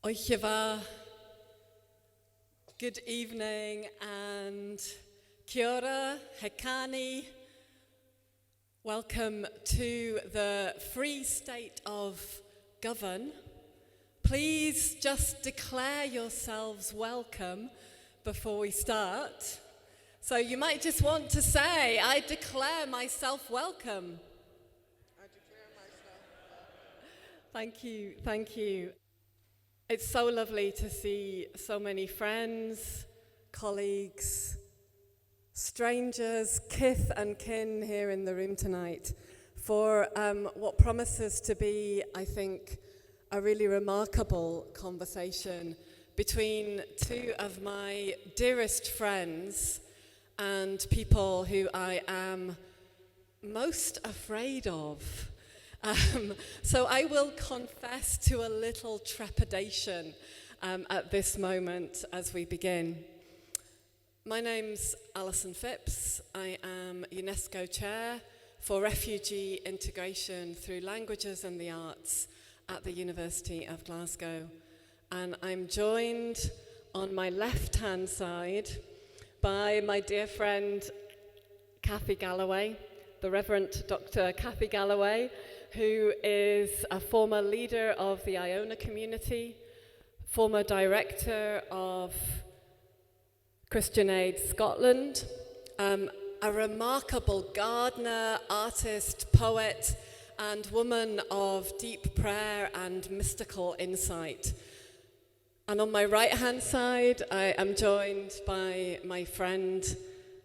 Oicheva, good evening and kia ora, hekani. Welcome to the Free State of Govan. Please just declare yourselves welcome before we start. So you might just want to say, I declare myself welcome. I declare myself welcome. Thank you. It's so lovely to see so many friends, colleagues, strangers, kith and kin here in the room tonight for what promises to be, I think, a really remarkable conversation between two of my dearest friends and people who I am most afraid of. So I will confess to a little trepidation at this moment as we begin. My name's Alison Phipps. I am UNESCO Chair for Refugee Integration through Languages and the Arts at the University of Glasgow. And I'm joined on my left-hand side by my dear friend Cathy Galloway, the Reverend Dr. Cathy Galloway, who is a former leader of the Iona community, former director of Christian Aid Scotland, a remarkable gardener, artist, poet, and woman of deep prayer and mystical insight. And on my right-hand side, I am joined by my friend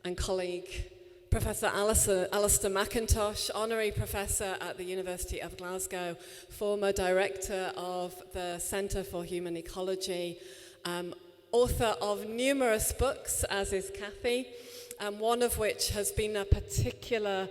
and colleague, Professor Alastair McIntosh, Honorary Professor at the University of Glasgow, former Director of the Centre for Human Ecology, author of numerous books, as is Cathy, one of which has been a particular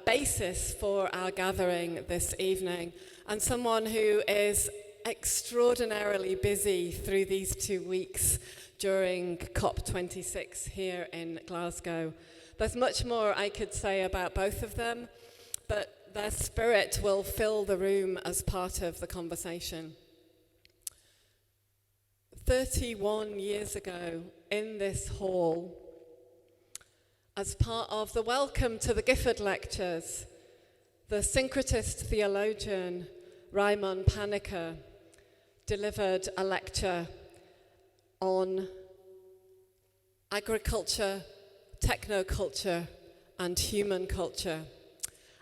basis for our gathering this evening, and someone who is extraordinarily busy through these 2 weeks during COP26 here in Glasgow. There's much more I could say about both of them, but their spirit will fill the room as part of the conversation. 31 years ago, in this hall, as part of the Welcome to the Gifford Lectures, the syncretist theologian Raimon Panikkar delivered a lecture on agriculture, technoculture, and human culture.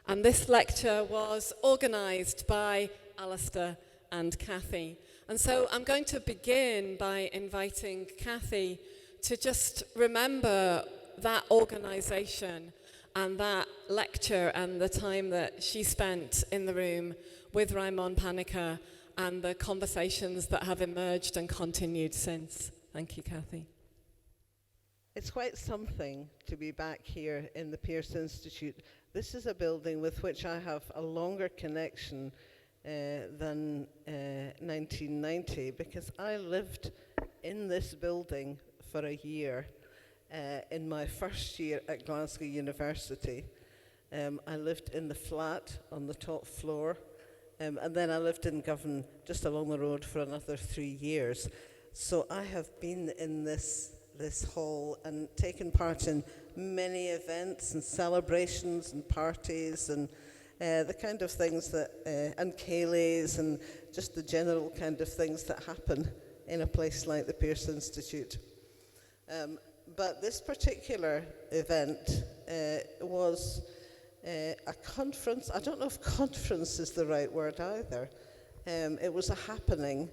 And this lecture was organised by Alastair and Cathy. And so I'm going to begin by inviting Cathy to just remember that organisation and that lecture and the time that she spent in the room with Raimon Panikkar and the conversations that have emerged and continued since. Thank you, Cathy. It's quite something to be back here in the Pearce Institute. This is a building with which I have a longer connection than 1990, because I lived in this building for a year in my first year at Glasgow University. I lived in the flat on the top floor, and then I lived in Govan just along the road for another 3 years. So I have been in this hall and taken part in many events and celebrations and parties and the kind of things that, and ceilidhs and just the general kind of things that happen in a place like the Pearce Institute. But this particular event was a conference. I don't know if conference is the right word either. It was a happening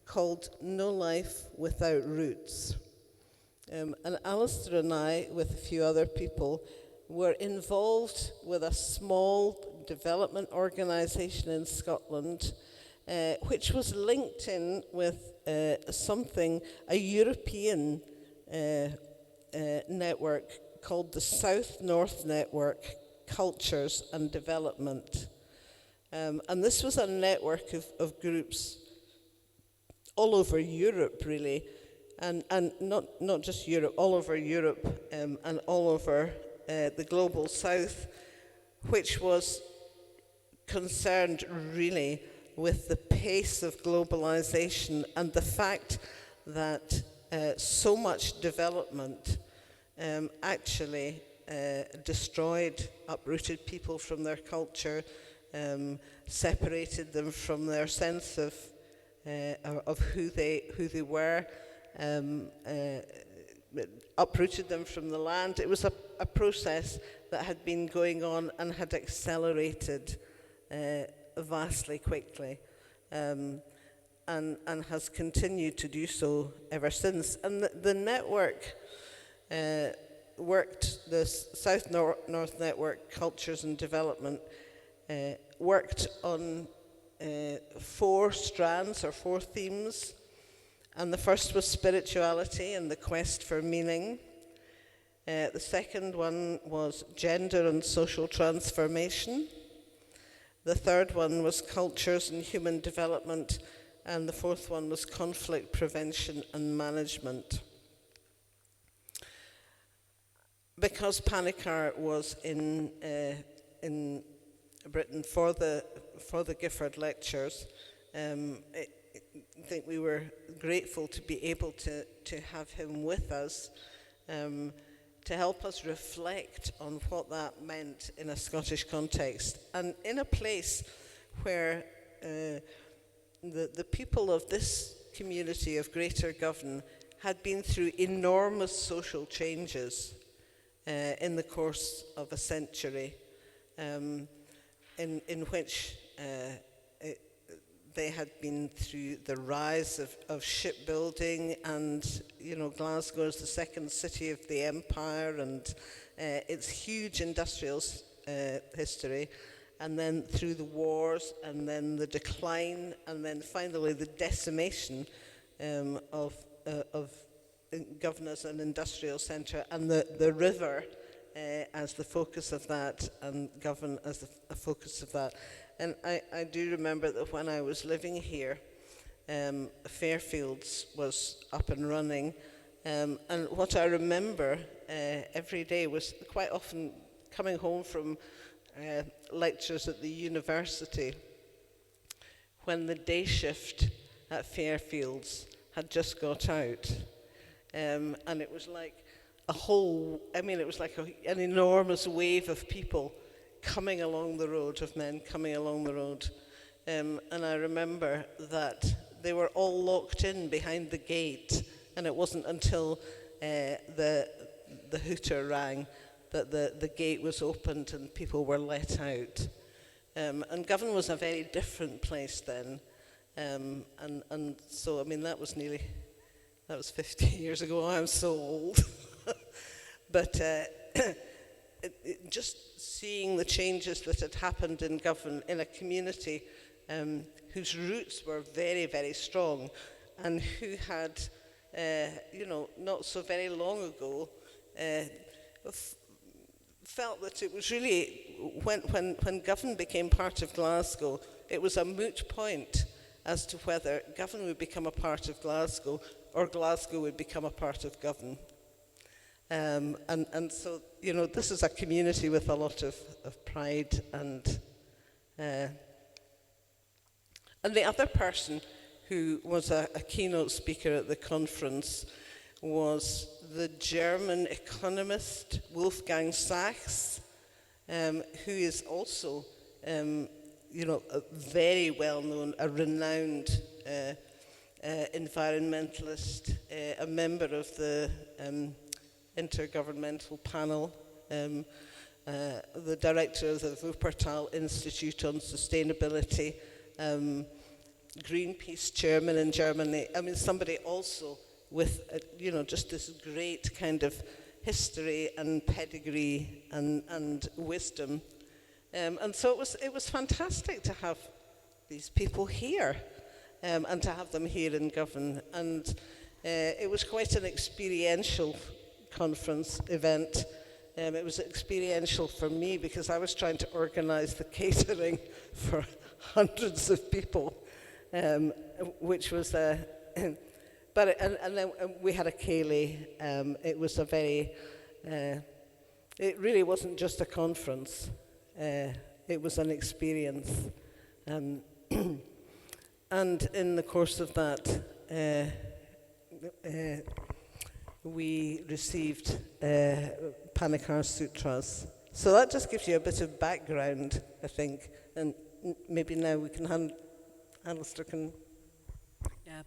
called No Life Without Roots. And Alastair and I, with a few other people, were involved with a small development organisation in Scotland, which was linked in with a European network called the South-North Network, Cultures and Development. And this was a network of groups all over Europe, really, and not just Europe, all over Europe and all over the global south, which was concerned really with the pace of globalization and the fact that so much development actually destroyed, uprooted people from their culture, separated them from their sense of who they were, uprooted them from the land. It was a process that had been going on and had accelerated vastly quickly, and has continued to do so ever since. And the network the South-North Network, Cultures and Development, worked on 4 strands or 4 themes. And the first was spirituality and the quest for meaning. The second one was gender and social transformation. The third one was cultures and human development. And the fourth one was conflict prevention and management. Because Panikkar was in Britain for the Gifford Lectures, I think we were grateful to be able to have him with us, to help us reflect on what that meant in a Scottish context, and in a place where the people of this community of Greater Govan had been through enormous social changes in the course of a century, in which they had been through the rise of shipbuilding, and Glasgow is the second city of the empire, and its huge industrial history, and then through the wars, and then the decline, and then finally the decimation of Govan as an industrial centre, and the river as the focus of that, and Govan as a focus of that. And I do remember that when I was living here, Fairfields was up and running, and what I remember every day was quite often coming home from lectures at the university when the day shift at Fairfields had just got out. And it was like it was like an enormous wave of people coming along the road, of men coming along the road. And I remember that they were all locked in behind the gate, and it wasn't until the hooter rang that the gate was opened and people were let out. And Govan was a very different place then. And so, that was 50 years ago. I'm so old. But just seeing the changes that had happened in Govan, in a community whose roots were very, very strong, and who had, not so very long ago, felt that it was really, when Govan became part of Glasgow, it was a moot point as to whether Govan would become a part of Glasgow or Glasgow would become a part of Govan. And so, this is a community with a lot of pride, and the other person who was a keynote speaker at the conference was the German economist Wolfgang Sachs, who is also, a very well-known, a renowned environmentalist, a member of the Intergovernmental Panel, the director of the Wuppertal Institute on Sustainability, Greenpeace chairman in Germany. Somebody also with, just this great kind of history and pedigree and wisdom. And so it was fantastic to have these people here, and to have them here in Govan. And it was quite an experiential conference event. It was experiential for me because I was trying to organize the catering for hundreds of people, which was but then we had a ceilidh. It was a very, it really wasn't just a conference. It was an experience. And in the course of that, we received Panikkar's Sutras. So that just gives you a bit of background, I think, and maybe now we can Alastair can. Yeah,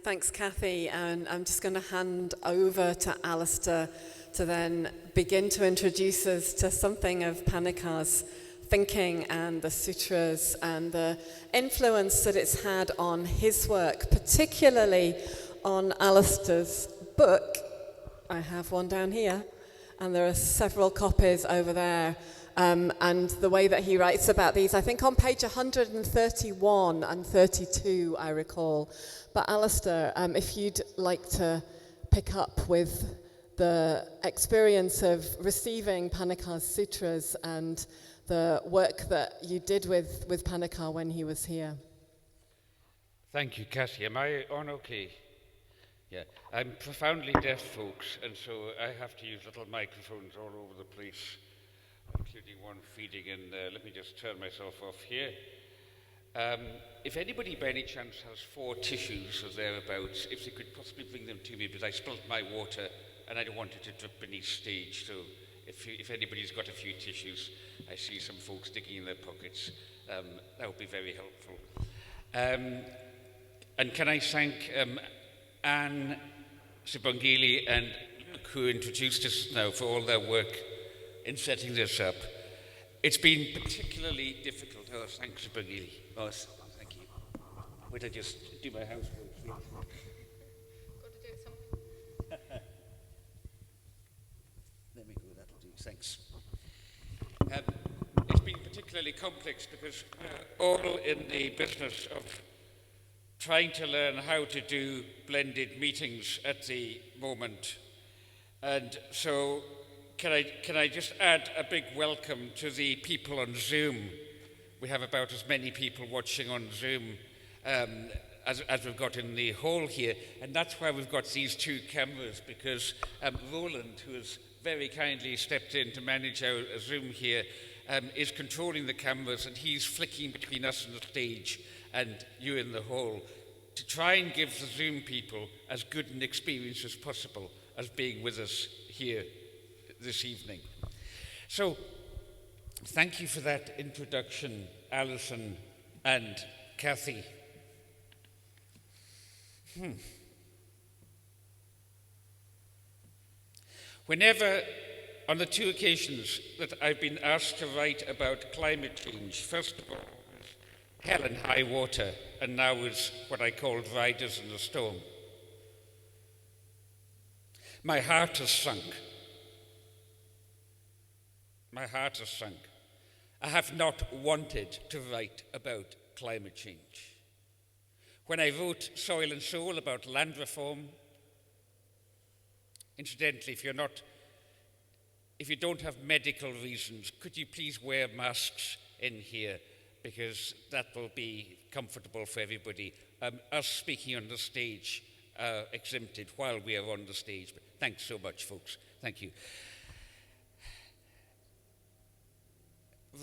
thanks, Kathy. And I'm just going to hand over to Alastair to then begin to introduce us to something of Panikkar's thinking and the sutras and the influence that it's had on his work, particularly on Alastair's book. I have one down here, and there are several copies over there. And the way that he writes about these, I think on page 131 and 32, I recall. But Alastair, if you'd like to pick up with the experience of receiving Panikkar's Sutras and the work that you did with Panikkar when he was here. Thank you, Cassie. Am I on okay? Yeah. I'm profoundly deaf, folks, and so I have to use little microphones all over the place, including one feeding in. Let me just turn myself off here. If anybody by any chance has 4 tissues or thereabouts, if they could possibly bring them to me, because I spilled my water and I don't want it to drip beneath stage, so if anybody's got a few tissues, I see some folks digging in their pockets, that would be very helpful. And can I thank Anne Sibongili and who introduced us now for all their work in setting this up. It's been particularly difficult. Oh, thanks, Sibongili. Oh, thank you. Would I just do my housework? Got to do something. There we go, that'll do. Thanks. It's been particularly complex because we're all in the business of trying to learn how to do blended meetings at the moment. And so can I just add a big welcome to the people on Zoom. We have about as many people watching on Zoom as we've got in the hall here. And that's why we've got these 2 cameras, because Roland, who has very kindly stepped in to manage our Zoom here, is controlling the cameras, and he's flicking between us and the stage and you in the hall to try and give the Zoom people as good an experience as possible as being with us here this evening. So, thank you for that introduction, Alison and Kathy. Whenever, on the 2 occasions that I've been asked to write about climate change, first of all, hell and high water, and now is what I called riders in the storm, my heart has sunk. My heart has sunk. I have not wanted to write about climate change. When I wrote Soil and Soul about land reform, incidentally, if you don't have medical reasons, could you please wear masks in here, because that will be comfortable for everybody. Us speaking on the stage are exempted while we are on the stage. But thanks so much, folks. Thank you.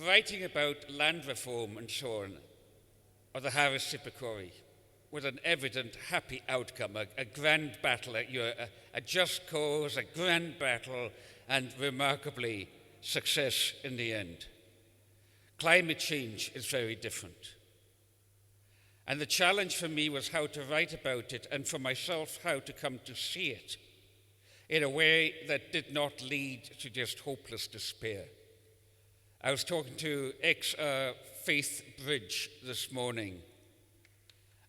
Writing about land reform and so on, or the Harris-Hippocracy, with an evident happy outcome, a grand battle, a just cause, a grand battle, and remarkably success in the end. Climate change is very different. And the challenge for me was how to write about it, and for myself, how to come to see it in a way that did not lead to just hopeless despair. I was talking to ex-Faith Bridge this morning,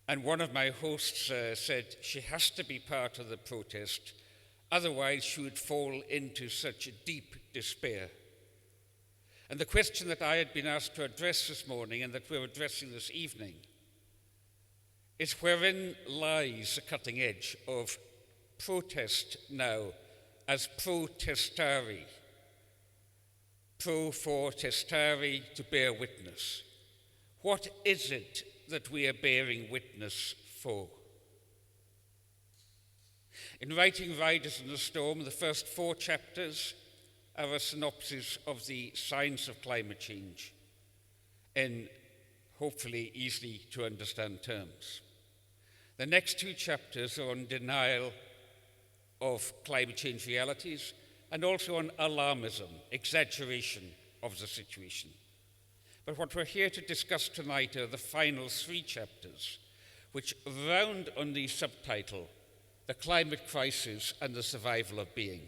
and one of my hosts said she has to be part of the protest, otherwise she would fall into such a deep despair. And the question that I had been asked to address this morning, and that we're addressing this evening, is wherein lies the cutting edge of protest now as pro-testari. Pro for testari, to bear witness. What is it that we are bearing witness for? In writing Riders in the Storm, the first 4 chapters are a synopsis of the science of climate change. In hopefully easily to understand terms. The next 2 chapters are on denial of climate change realities and also on alarmism, exaggeration of the situation. But what we're here to discuss tonight are the final 3 chapters, which round on the subtitle, The Climate Crisis and the Survival of Being.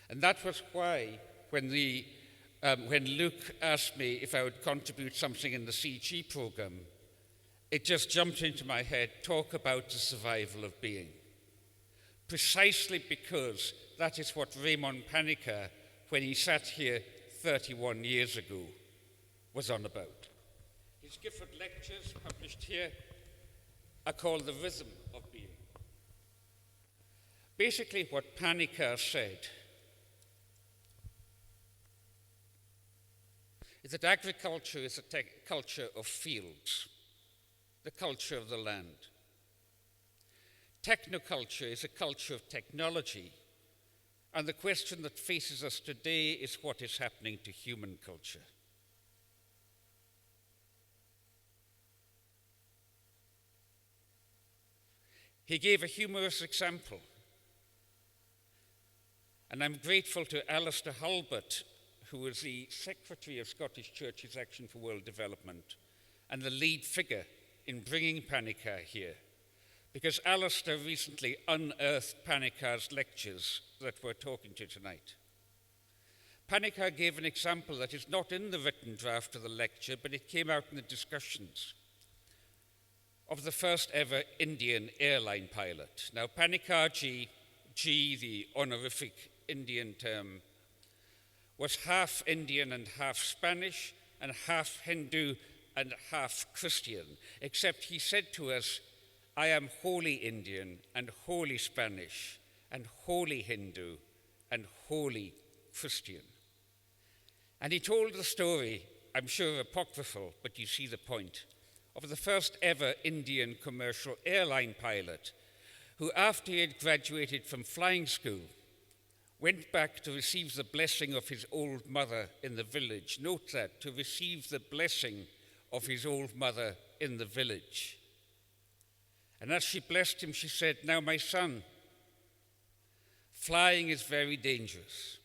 And that was why when Luke asked me if I would contribute something in the CG program, it just jumped into my head, talk about the survival of being. Precisely because that is what Raimon Panikkar, when he sat here 31 years ago, was on about. His Gifford lectures, published here, are called The Rhythm of Being. Basically, what Panikkar said is that agriculture is a culture of fields, the culture of the land. Technoculture is a culture of technology, and the question that faces us today is what is happening to human culture. He gave a humorous example, and I'm grateful to Alastair, who is the Secretary of Scottish Churches Action for World Development and the lead figure in bringing Panikkar here, because Alastair recently unearthed Panikkar's lectures that we're talking to tonight. Panikkar gave an example that is not in the written draft of the lecture, but it came out in the discussions of the first ever Indian airline pilot. Now, Panikkar Ji, the honorific Indian term, was half Indian and half Spanish, and half Hindu and half Christian, except he said to us, I am wholly Indian and wholly Spanish and wholly Hindu and wholly Christian. And he told the story, I'm sure apocryphal, but you see the point, of the first ever Indian commercial airline pilot who, after he had graduated from flying school, went back to receive the blessing of his old mother in the village. Note that, to receive the blessing of his old mother in the village. And as she blessed him, she said, now, my son, flying is very dangerous,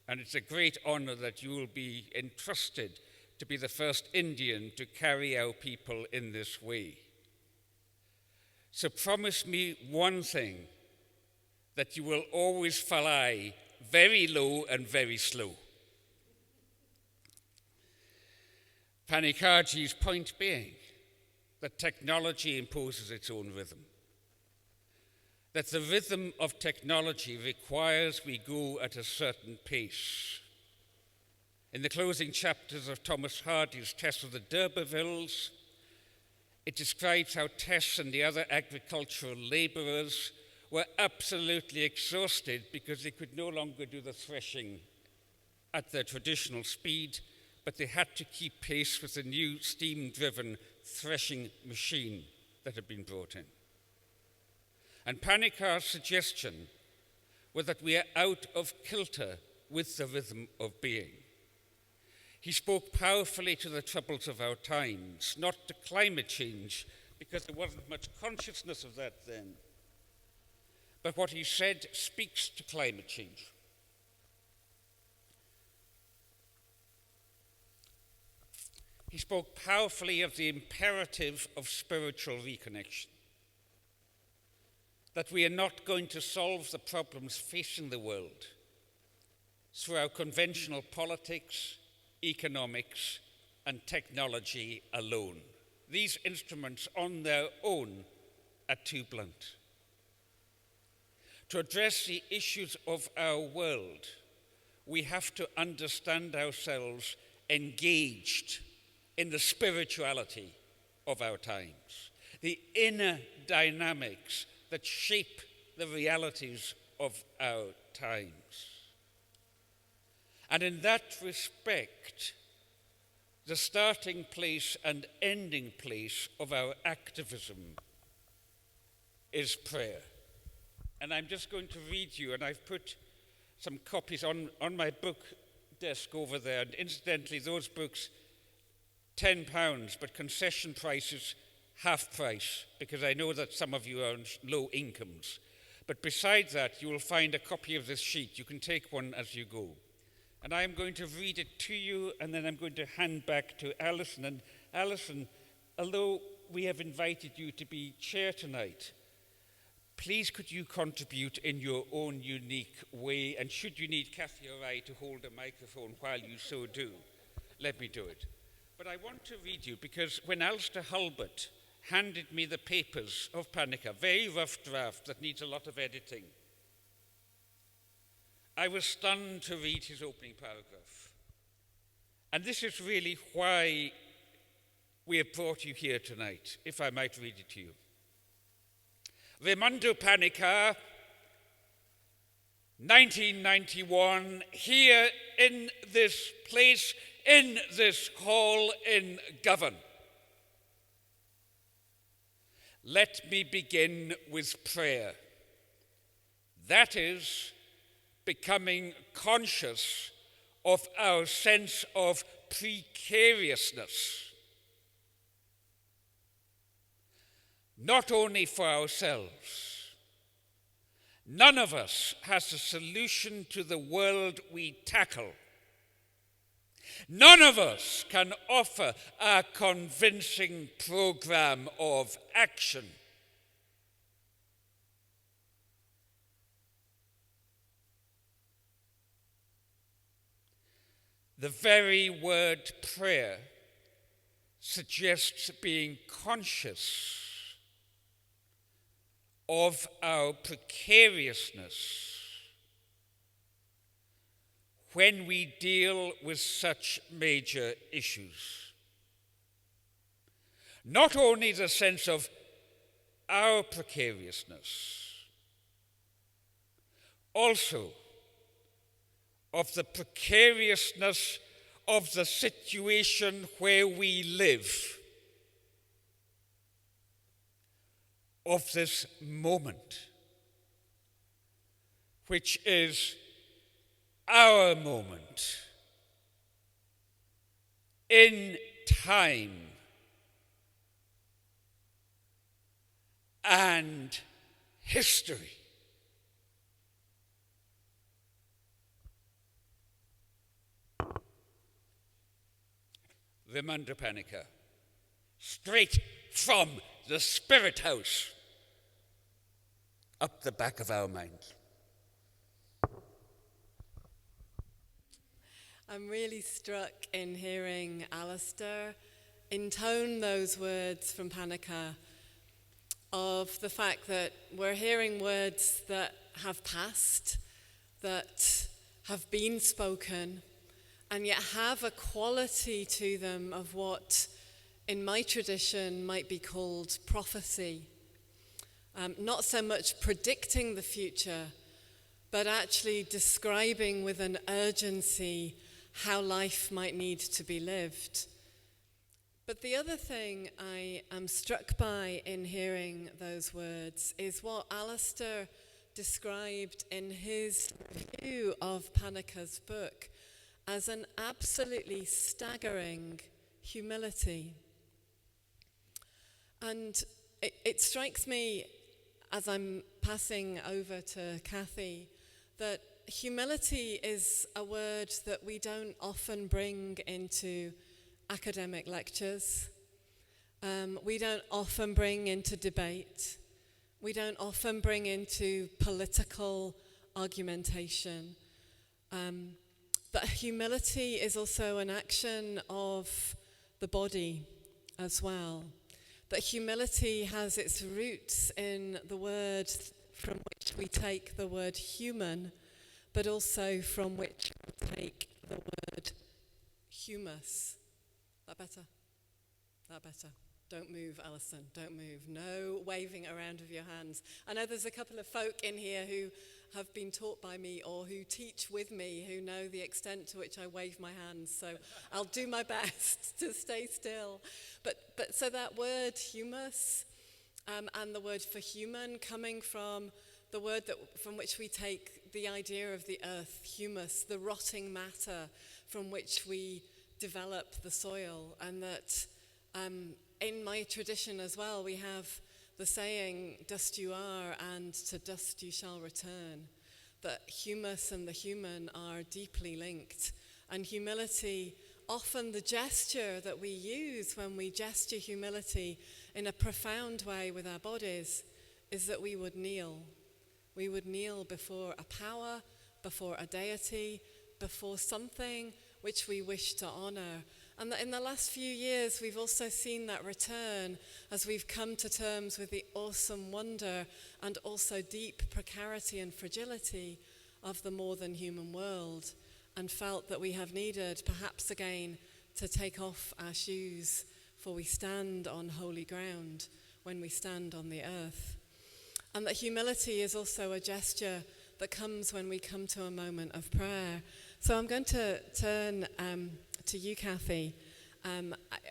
and it's a great honor that you will be entrusted to be the first Indian to carry our people in this way. So promise me one thing, that you will always fly very low and very slow. Panikkarji's point being that technology imposes its own rhythm, that the rhythm of technology requires we go at a certain pace. In the closing chapters of Thomas Hardy's Tess of the D'Urbervilles, it describes how Tess and the other agricultural labourers were absolutely exhausted because they could no longer do the threshing at their traditional speed, but they had to keep pace with the new steam-driven threshing machine that had been brought in. And Panikkar's suggestion was that we are out of kilter with the rhythm of being. He spoke powerfully to the troubles of our times, not to climate change, because there wasn't much consciousness of that then. But what he said speaks to climate change. He spoke powerfully of the imperative of spiritual reconnection, that we are not going to solve the problems facing the world through our conventional politics, economics, and technology alone. These instruments on their own are too blunt. To address the issues of our world, we have to understand ourselves engaged in the spirituality of our times, the inner dynamics that shape the realities of our times. And in that respect, the starting place and ending place of our activism is prayer. And I'm just going to read you, and I've put some copies on my book desk over there. And incidentally, those books £10, but concession price is half price, because I know that some of you are on low incomes. But besides that, you will find a copy of this sheet. You can take one as you go. And I'm going to read it to you, and then I'm going to hand back to Alison. And Alison, although we have invited you to be chair tonight, please could you contribute in your own unique way, and should you need Kathy or I to hold a microphone while you so do, let me do it. But I want to read you, because when Alastair Hulbert handed me the papers of Panikkar, very rough draft that needs a lot of editing, I was stunned to read his opening paragraph. And this is really why we have brought you here tonight, if I might read it to you. Raimon Panikkar, 1991, here in this place, in this hall in Govan. Let me begin with prayer. That is, becoming conscious of our sense of precariousness. Not only for ourselves. None of us has a solution to the world we tackle. None of us can offer a convincing program of action. The very word prayer suggests being conscious of our precariousness when we deal with such major issues. Not only the sense of our precariousness, also of the precariousness of the situation where we live, of this moment, which is our moment in time and history. Raimon Panikkar, straight from the Spirit House, up the back of our minds. I'm really struck in hearing Alastair intone those words from Panikkar of the fact that we're hearing words that have passed, that have been spoken, and yet have a quality to them of what in my tradition might be called prophecy. Not so much predicting the future, but actually describing with an urgency how life might need to be lived. But the other thing I am struck by in hearing those words is what Alastair described in his review of Panikkar's book as an absolutely staggering humility. And it strikes me, as I'm passing over to Kathy, that humility is a word that we don't often bring into academic lectures. We don't often bring into debate. We don't often bring into political argumentation. But humility is also an action of the body as well. That humility has its roots in the word from which we take the word human, but also from which we take the word humus. That better? That better. Don't move, Alison, don't move. No waving around of your hands. I know there's a couple of folk in here who have been taught by me or who teach with me who know the extent to which I wave my hands, so I'll do my best to stay still. But so that word humus and the word for human coming from the word from which we take the idea of the earth, humus, the rotting matter from which we develop the soil, and that in my tradition as well, we have the saying, dust you are and to dust you shall return, that humus and the human are deeply linked. And humility, often the gesture that we use when we gesture humility in a profound way with our bodies, is that we would kneel. We would kneel before a power, before a deity, before something which we wish to honor. And that in the last few years, we've also seen that return as we've come to terms with the awesome wonder and also deep precarity and fragility of the more than human world, and felt that we have needed, perhaps again, to take off our shoes, for we stand on holy ground when we stand on the earth. And that humility is also a gesture that comes when we come to a moment of prayer. So I'm going to turn to you, Kathy,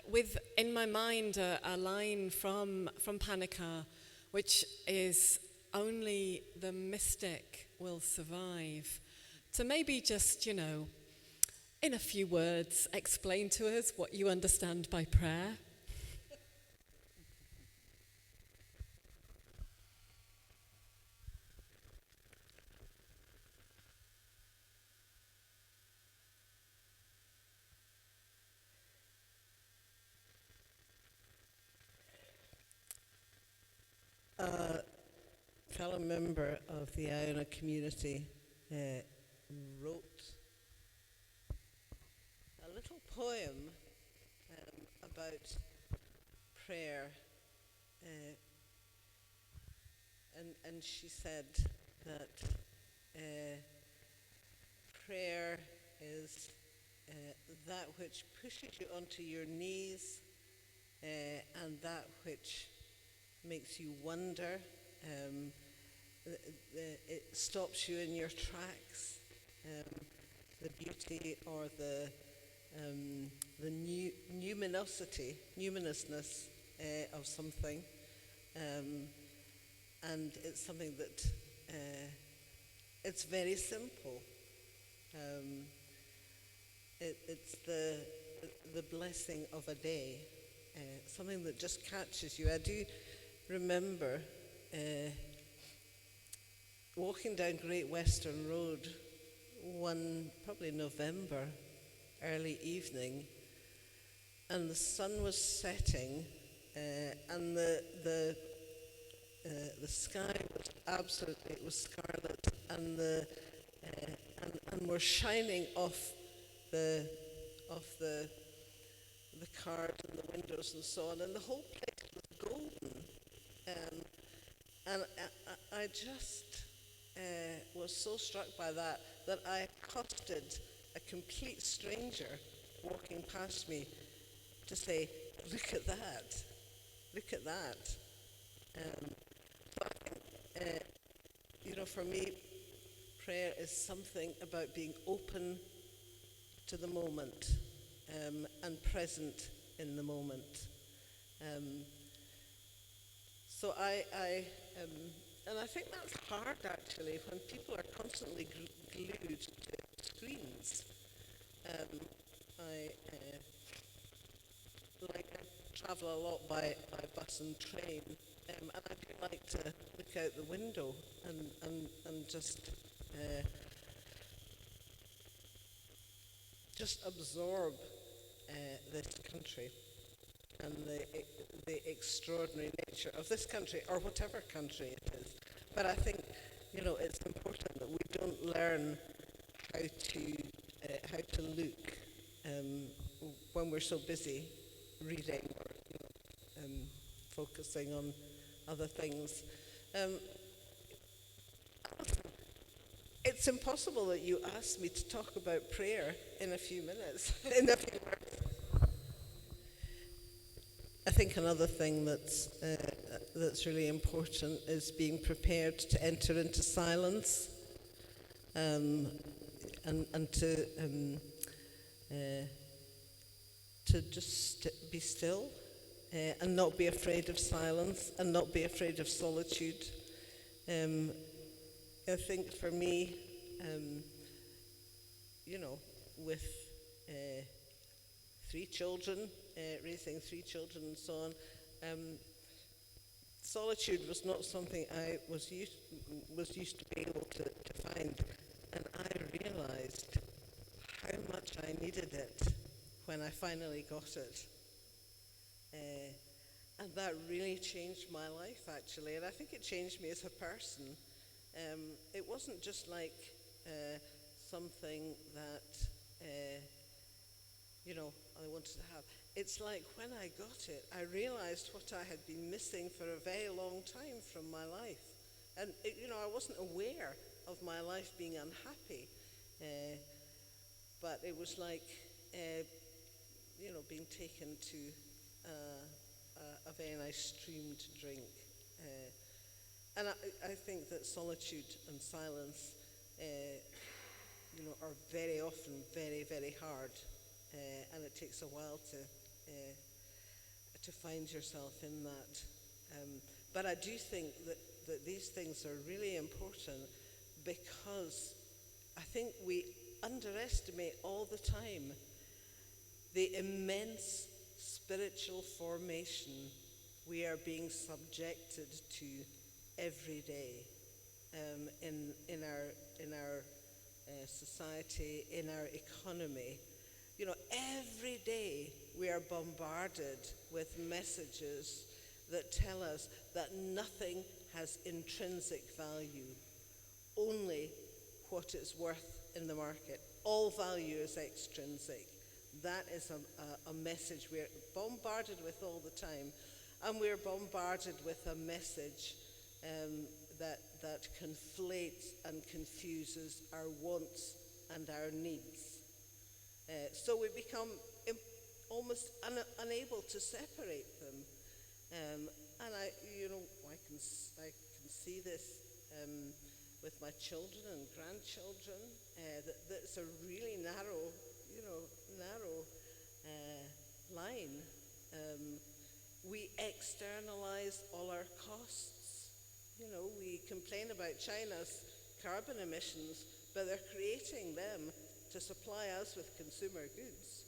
with in my mind a line from Panikkar, which is, only the mystic will survive. So maybe just, in a few words, explain to us what you understand by prayer. A fellow member of the Iona community wrote a little poem about prayer, and she said that prayer is that which pushes you onto your knees, and that which makes you wonder. It stops you in your tracks. The beauty or the numinousness of something, and it's something that it's very simple. It's the blessing of a day, something that just catches you. I do remember walking down Great Western Road one probably November early evening, and the sun was setting, and the sky was absolutely, it was scarlet, and and we're shining off the cars and the windows and so on, and the whole place was golden. And I just was so struck by that I accosted a complete stranger walking past me to say, look at that, look at that. So I think, for me, prayer is something about being open to the moment, and present in the moment. So and I think that's hard actually when people are constantly glued to screens. I travel a lot by bus and train, and I do like to look out the window and just absorb this country and the extraordinary nature of this country, or whatever country it is. But I think, it's important that we don't learn how to look when we're so busy reading or focusing on other things. It's impossible that you asked me to talk about prayer in a few minutes, in a few words. I think another thing that's really important is being prepared to enter into silence, and to just be still, and not be afraid of silence, and not be afraid of solitude. I think for me, with 3 children, raising 3 children and so on, solitude was not something I was used to be able to find. And I realized how much I needed it when I finally got it. And that really changed my life, actually. And I think it changed me as a person. It wasn't just like something that, I wanted to have. It's like when I got it, I realized what I had been missing for a very long time from my life. And, I wasn't aware of my life being unhappy. But it was like, being taken to a very nice stream to drink. And I think that solitude and silence, are very often very, very hard. And it takes a while to find yourself in that. But I do think that these things are really important, because I think we underestimate all the time the immense spiritual formation we are being subjected to every day in our society, in our economy. Every day we are bombarded with messages that tell us that nothing has intrinsic value, only what it's worth in the market. All value is extrinsic. That is a message we're bombarded with all the time. And we're bombarded with a message that conflates and confuses our wants and our needs. So we become almost unable to separate them. And I can see this with my children and grandchildren. That it's a really narrow line. We externalize all our costs. We complain about China's carbon emissions, but they're creating them to supply us with consumer goods.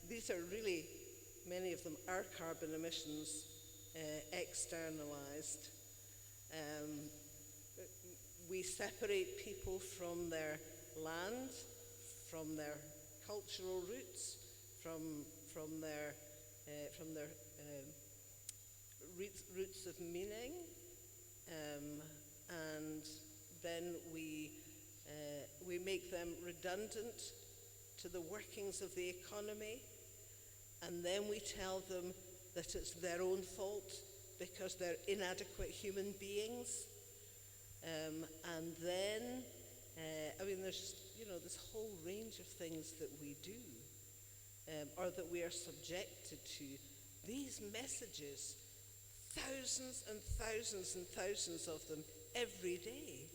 These are really, many of them, our carbon emissions externalized. We separate people from their land, from their cultural roots, from their roots of meaning, and then we make them redundant to the workings of the economy, and then we tell them that it's their own fault because they're inadequate human beings. And then, there's this whole range of things that we do, or that we are subjected to. These messages, thousands and thousands and thousands of them every day,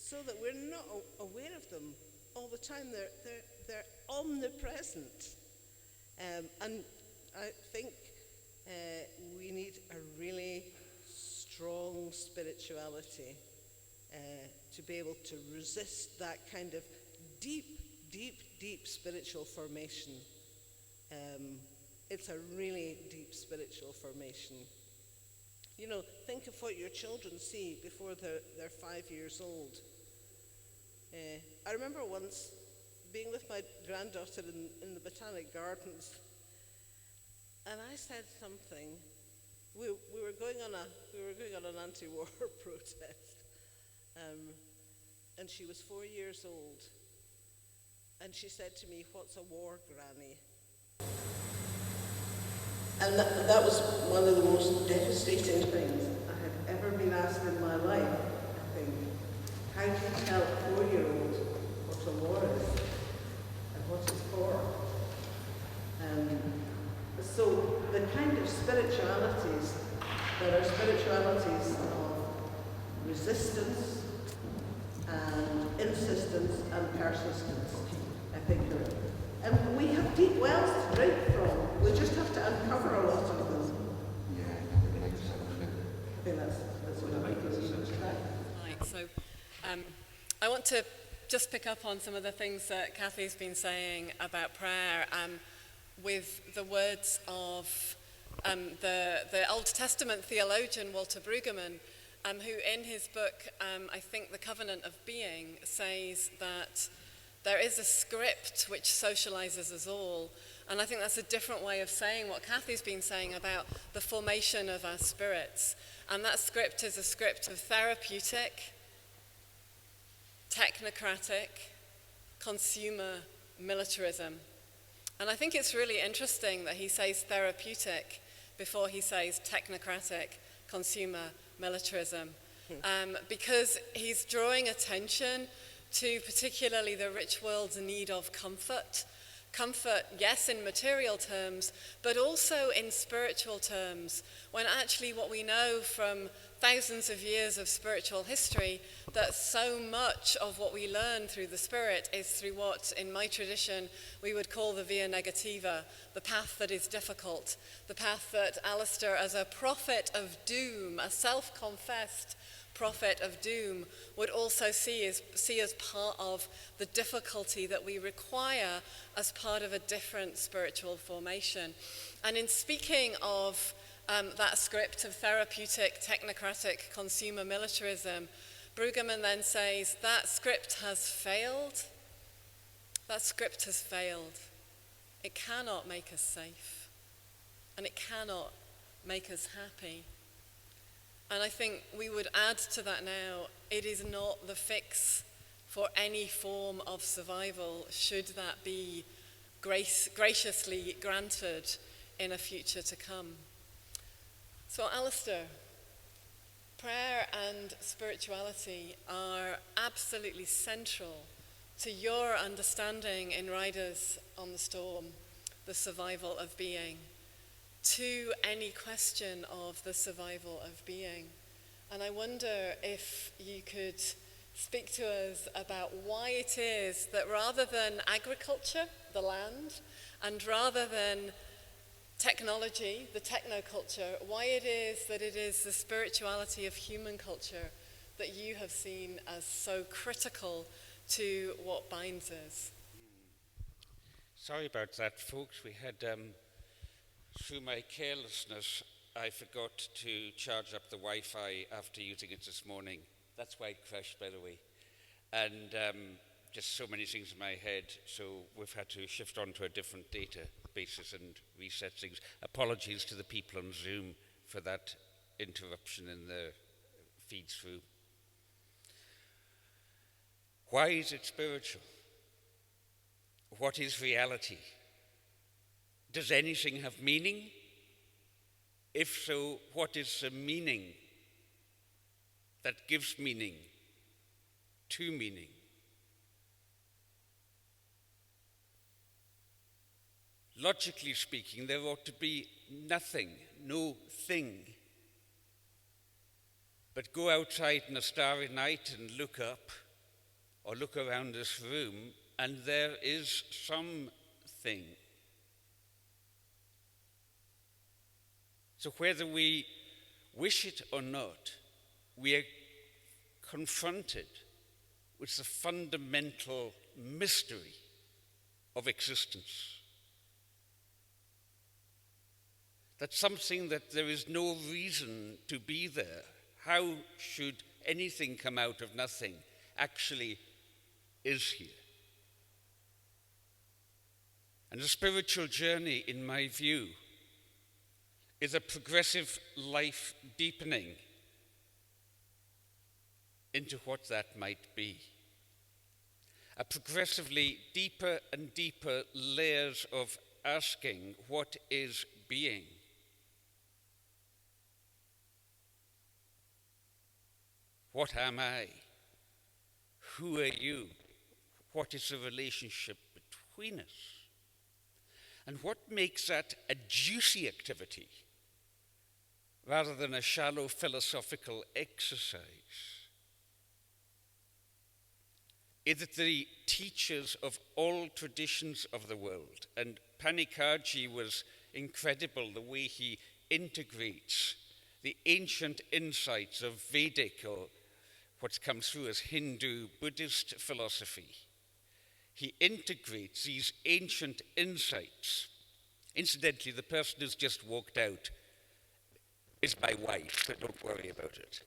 so that we're not aware of them all the time. They're omnipresent. And I think we need a really strong spirituality to be able to resist that kind of deep spiritual formation. It's a really deep spiritual formation. Think of what your children see before they're 5 years old. I remember once being with my granddaughter in the Botanic Gardens, and I said something. We were going on an anti-war protest, and she was 4 years old, and she said to me, "What's a war, Granny?" And that was one of the most devastating things I had ever been asked in my life, I think. How do you tell a 4-year-old what a war is and what it's for? So the kind of spiritualities that are spiritualities of resistance and insistence and persistence, I think are. And we have deep wells to drink from. We just have to uncover a lot of them. Yeah, I think that's what I think is Right, so I want to just pick up on some of the things that Kathy's been saying about prayer. with the words of the Old Testament theologian Walter Brueggemann, who in his book, I think The Covenant of Being, says that there is a script which socializes us all. And I think that's a different way of saying what Kathy's been saying about the formation of our spirits. And that script is a script of therapeutic, technocratic, consumer militarism. And I think it's really interesting that he says therapeutic before he says technocratic, consumer militarism, because he's drawing attention to particularly the rich world's need of comfort. Comfort, yes, in material terms, but also in spiritual terms, when actually what we know from thousands of years of spiritual history, that so much of what we learn through the spirit is through what, in my tradition, we would call the via negativa, the path that is difficult, the path that Alastair, as a prophet of doom, a self-confessed prophet of doom, would also see as part of the difficulty that we require as part of a different spiritual formation. And in speaking of that script of therapeutic, technocratic, consumer militarism, Brueggemann then says that script has failed. That script has failed. It cannot make us safe, and it cannot make us happy. And I think we would add to that now, it is not the fix for any form of survival, should that be graciously granted in a future to come. So Alastair, prayer and spirituality are absolutely central to your understanding in Riders on the Storm, the survival of being, to any question of the survival of being. And I wonder if you could speak to us about why it is that rather than agriculture, the land, and rather than technology, the technoculture, why it is that it is the spirituality of human culture that you have seen as so critical to what binds us. Sorry about that, folks. We had, through my carelessness, I forgot to charge up the Wi-Fi after using it this morning. That's why it crashed, by the way. And just so many things in my head, so we've had to shift on to a different data basis and reset things. Apologies to the people on Zoom for that interruption in the feed through. Why is it spiritual? What is reality? Does anything have meaning? If so, what is the meaning that gives meaning to meaning? Logically speaking, there ought to be nothing, no thing. But go outside in a starry night and look up, or look around this room, and there is something. So whether we wish it or not, we are confronted with the fundamental mystery of existence. That's something that there is no reason to be there. How should anything come out of nothing actually is here? And the spiritual journey, in my view, is a progressive life deepening into what that might be. A progressively deeper and deeper layers of asking what is being. What am I? Who are you? What is the relationship between us? And what makes that a juicy activity rather than a shallow philosophical exercise? Is it the teachers of all traditions of the world? And Panikkar was incredible the way he integrates the ancient insights of Vedic, or what's come through as Hindu, Buddhist philosophy. He integrates these ancient insights Incidentally, the person who's just walked out is my wife, so don't worry about it.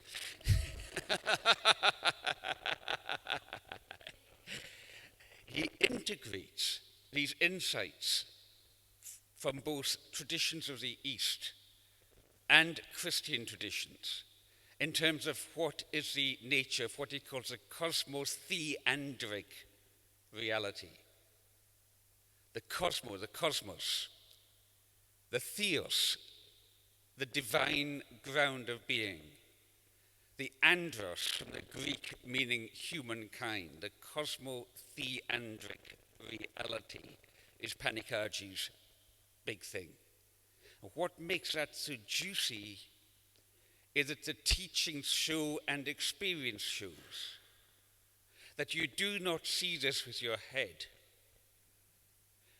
He integrates these insights from both traditions of the East and Christian traditions in terms of what is the nature of what he calls a cosmos-theandric reality. The cosmos, the theos, the divine ground of being. The andros, from the Greek meaning humankind, the cosmo-theandric reality is Panikkarji's big thing. What makes that so juicy is that the teachings show and experience shows that you do not see this with your head.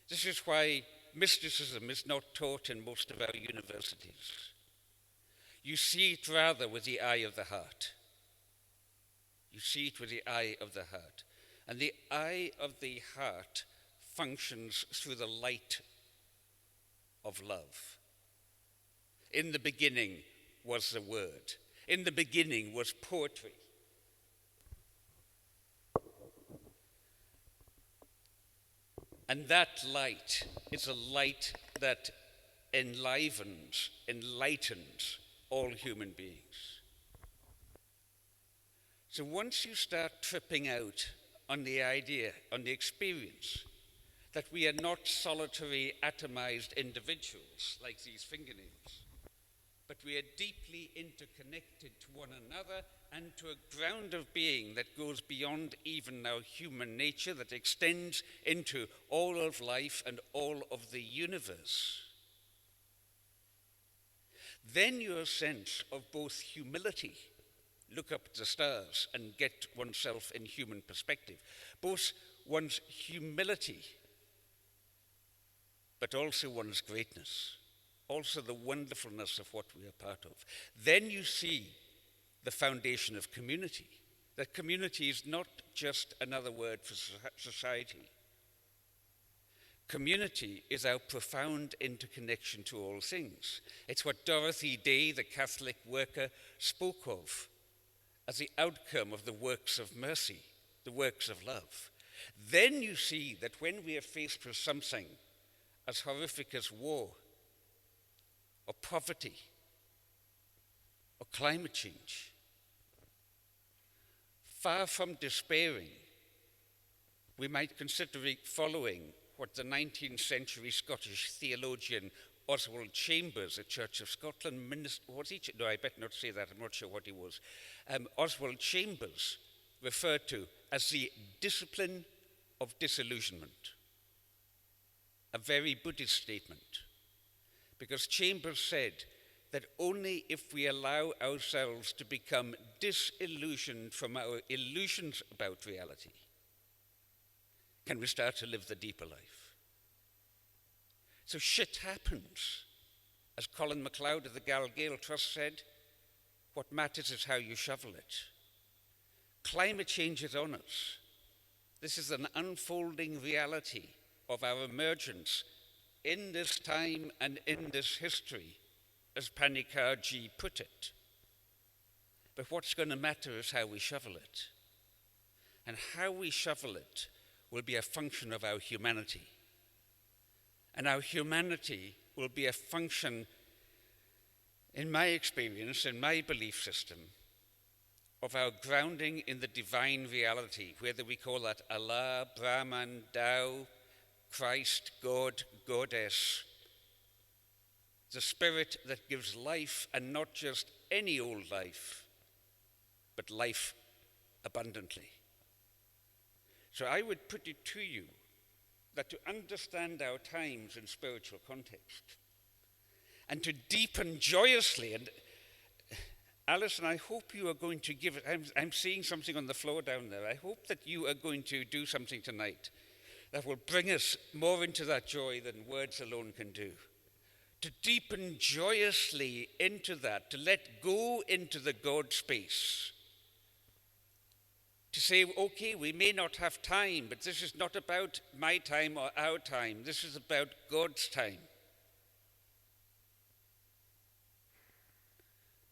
This is why mysticism is not taught in most of our universities. You see it rather with the eye of the heart. You see it with the eye of the heart. And the eye of the heart functions through the light of love. In the beginning was the Word. In the beginning was poetry. And that light is a light that enlightens all human beings. So once you start tripping out on the idea, on the experience, that we are not solitary, atomized individuals like these fingernails, but we are deeply interconnected to one another and to a ground of being that goes beyond even our human nature, that extends into all of life and all of the universe. Then your sense of both humility, look up at the stars and get oneself in human perspective, both one's humility, but also one's greatness, also the wonderfulness of what we are part of. Then you see the foundation of community, that community is not just another word for society. Community is our profound interconnection to all things. It's what Dorothy Day, the Catholic worker, spoke of as the outcome of the works of mercy, the works of love. Then you see that when we are faced with something as horrific as war, or poverty, or climate change, far from despairing, we might consider following what the 19th century Scottish theologian Oswald Chambers, at Church of Scotland minister, was he? No, I better not say that, I'm not sure what he was. Oswald Chambers referred to as the discipline of disillusionment. A very Buddhist statement, because Chambers said that only if we allow ourselves to become disillusioned from our illusions about reality can we start to live the deeper life. So shit happens. As Colin MacLeod of the Galloway Trust said, what matters is how you shovel it. Climate change is on us. This is an unfolding reality of our emergence in this time and in this history, as Panikkar put it. But what's going to matter is how we shovel it. And how we shovel it will be a function of our humanity. And our humanity will be a function, in my experience, in my belief system, of our grounding in the divine reality, whether we call that Allah, Brahman, Tao, Christ, God, Goddess, the spirit that gives life, and not just any old life, but life abundantly. So I would put it to you that to understand our times in spiritual context and to deepen joyously, and Alison, I hope you are going to give it, I'm seeing something on the floor down there. I hope that you are going to do something tonight that will bring us more into that joy than words alone can do. To deepen joyously into that, to let go into the God space. To say, okay, we may not have time, but this is not about my time or our time. This is about God's time.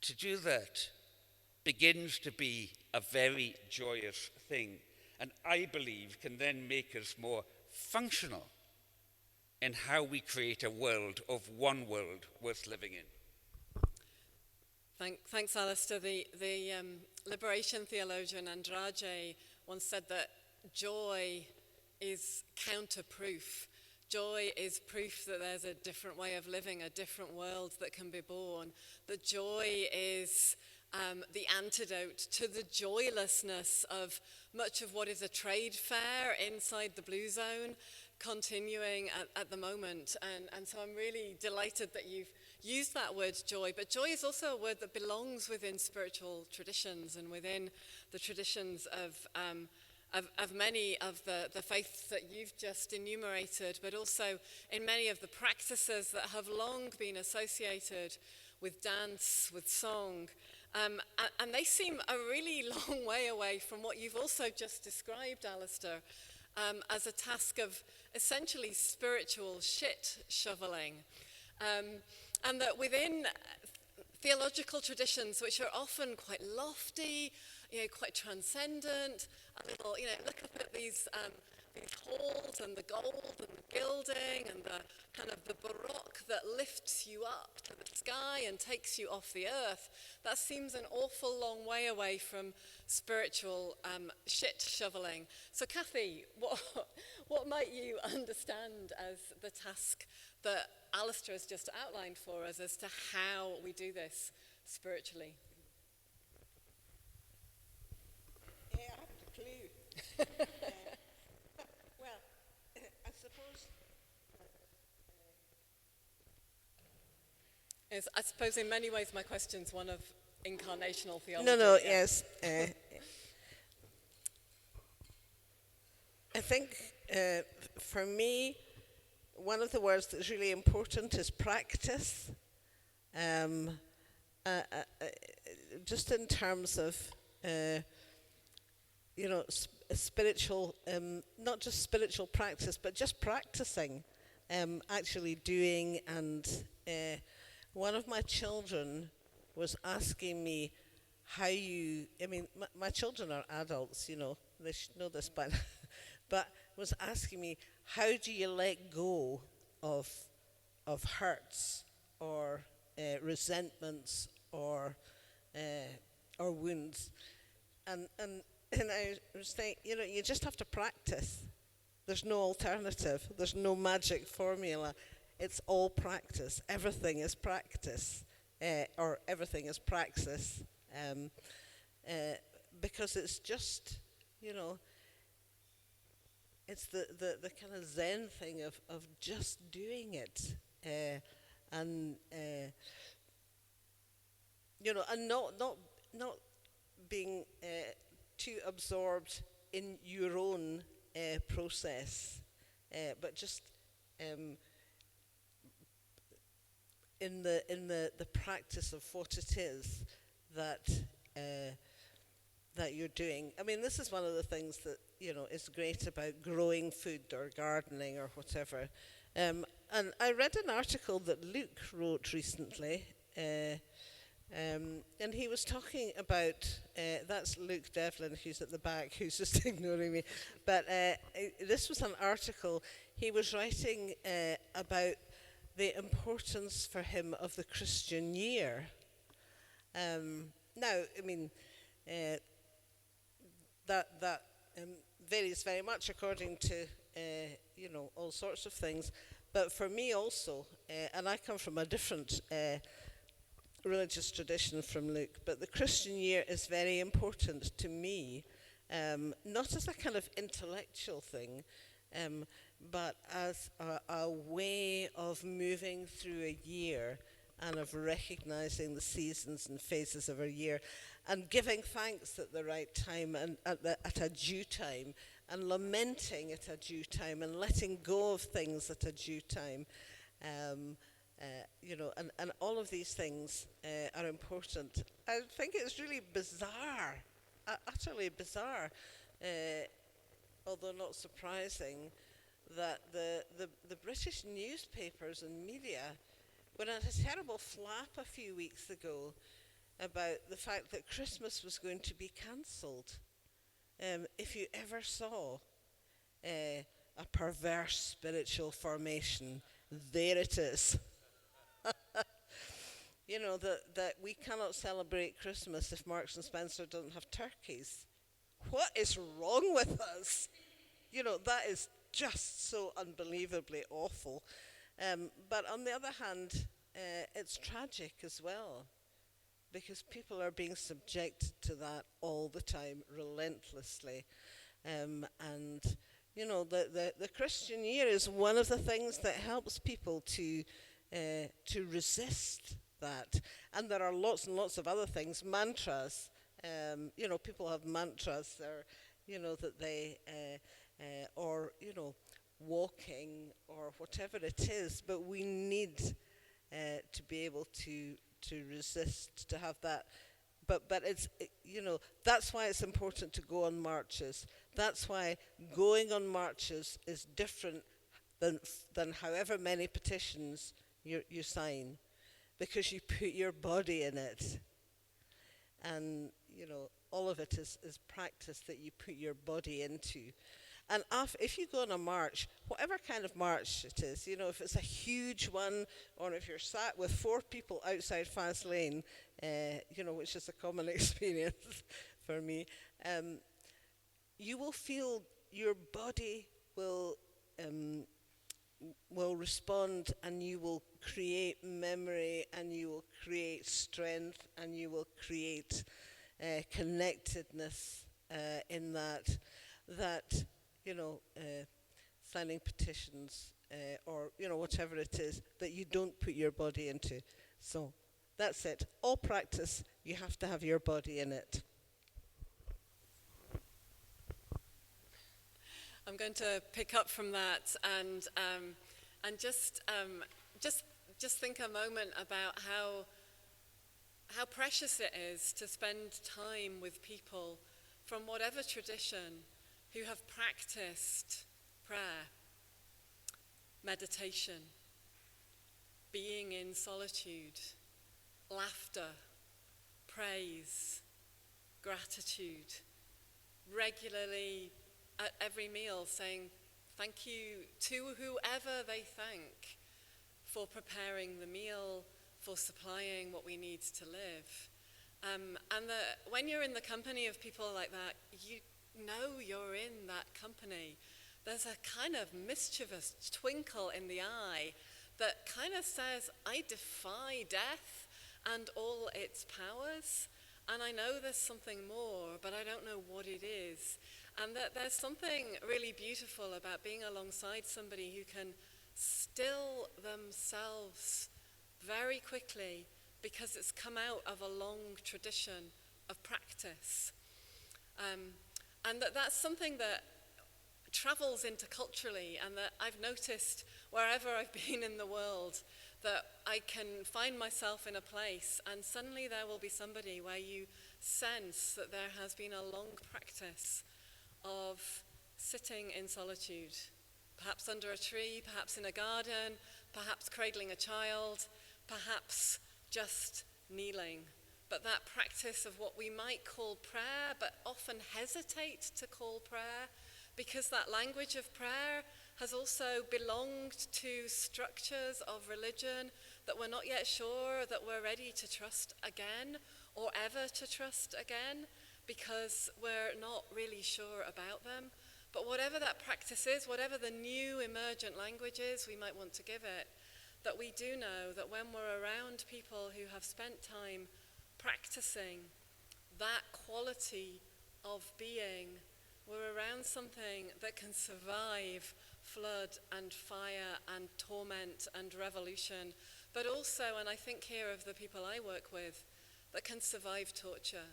to do that begins to be a very joyous thing, and I believe can then make us more functional in how we create a world of one world worth living in. Thanks, Alastair. The liberation theologian Andrade once said that joy is counterproof. Joy is proof that there's a different way of living, a different world that can be born. That joy is the antidote to the joylessness of much of what is a trade fair inside the Blue Zone, continuing at the moment. And so I'm really delighted that you've used that word joy. But joy is also a word that belongs within spiritual traditions and within the traditions of many of the faiths that you've just enumerated, but also in many of the practices that have long been associated with dance, with song. And they seem a really long way away from what you've also just described, Alastair, as a task of essentially spiritual shit shoveling. And that within theological traditions, which are often quite lofty, quite transcendent, a little, look up at these halls and the gold and the gilding and the kind of the baroque that lifts you up to the sky and takes you off the earth. That seems an awful long way away from spiritual shit shoveling. So Kathy, what might you understand as the task that Alastair has just outlined for us as to how we do this spiritually? Yeah, I haven't a clue. Well, I suppose... I suppose in many ways my question's one of incarnational theology. No, yes. I think for me, one of the words that's really important is practice. Just in terms of, spiritual, not just spiritual practice, but just practicing, actually doing. And one of my children was asking me how my children are adults, they should know this by now, but was asking me, how do you let go of hurts or resentments or wounds? And I was saying, you just have to practice. There's no alternative. There's no magic formula. It's all practice. Everything is practice, or everything is praxis, because it's just, it's the kind of Zen thing of just doing it, and not being too absorbed in your own process, but just in the practice of what it is that you're doing. I mean, this is one of the things that is great about growing food or gardening or whatever. And I read an article that Luke wrote recently, and he was talking about, that's Luke Devlin, who's at the back, who's just ignoring me. But this was an article he was writing about the importance for him of the Christian year. Now, I mean, that varies very much according to, all sorts of things. But for me also, and I come from a different religious tradition from Luke, but the Christian year is very important to me, not as a kind of intellectual thing, but as a way of moving through a year and of recognizing the seasons and phases of a year and giving thanks at the right time and at a due time, and lamenting at a due time and letting go of things at a due time. And all of these things are important. I think it's really bizarre, utterly bizarre, although not surprising, that the British newspapers and media went on a terrible flap a few weeks ago about the fact that Christmas was going to be cancelled. If you ever saw a perverse spiritual formation, there it is. You know, that we cannot celebrate Christmas if Marks and Spencer doesn't have turkeys. What is wrong with us? You know, that is just so unbelievably awful. But on the other hand, it's tragic as well, because people are being subjected to that all the time, relentlessly. And, you know, the Christian year is one of the things that helps people to resist that. And there are lots and lots of other things, mantras. You know, people have mantras, or, you know, that they, or, you know, walking or whatever it is, but we need to be able to resist, to have that. But it's, you know, that's why it's important to go on marches. That's why going on marches is different than however many petitions you sign, because you put your body in it. And, you know, all of it is practice that you put your body into. And if you go on a march, whatever kind of march it is, you know, if it's a huge one, or if you're sat with 4 people outside Fast Lane, you know, which is a common experience for me, you will feel your body will respond, and you will create memory, and you will create strength, and you will create connectedness in that, you know, signing petitions, or, you know, whatever it is that you don't put your body into. So that's it. All practice, you have to have your body in it. I'm going to pick up from that and just think a moment about how precious it is to spend time with people from whatever tradition who have practiced prayer, meditation, being in solitude, laughter, praise, gratitude, regularly at every meal saying thank you to whoever they thank for preparing the meal, for supplying what we need to live. When you're in the company of people like that, you know you're in that company. There's a kind of mischievous twinkle in the eye that kind of says, I defy death and all its powers, and I know there's something more, but I don't know what it is. And that there's something really beautiful about being alongside somebody who can still themselves very quickly, because it's come out of a long tradition of practice. And that's something that travels interculturally, and that I've noticed wherever I've been in the world, that I can find myself in a place and suddenly there will be somebody where you sense that there has been a long practice of sitting in solitude, perhaps under a tree, perhaps in a garden, perhaps cradling a child, perhaps just kneeling. But that practice of what we might call prayer, but often hesitate to call prayer, because that language of prayer has also belonged to structures of religion that we're not yet sure that we're ready to trust again, or ever to trust again, because we're not really sure about them. But whatever that practice is, whatever the new emergent language is we might want to give it, that we do know that when we're around people who have spent time practicing that quality of being, we're around something that can survive flood and fire and torment and revolution, but also, and I think here of the people I work with, that can survive torture,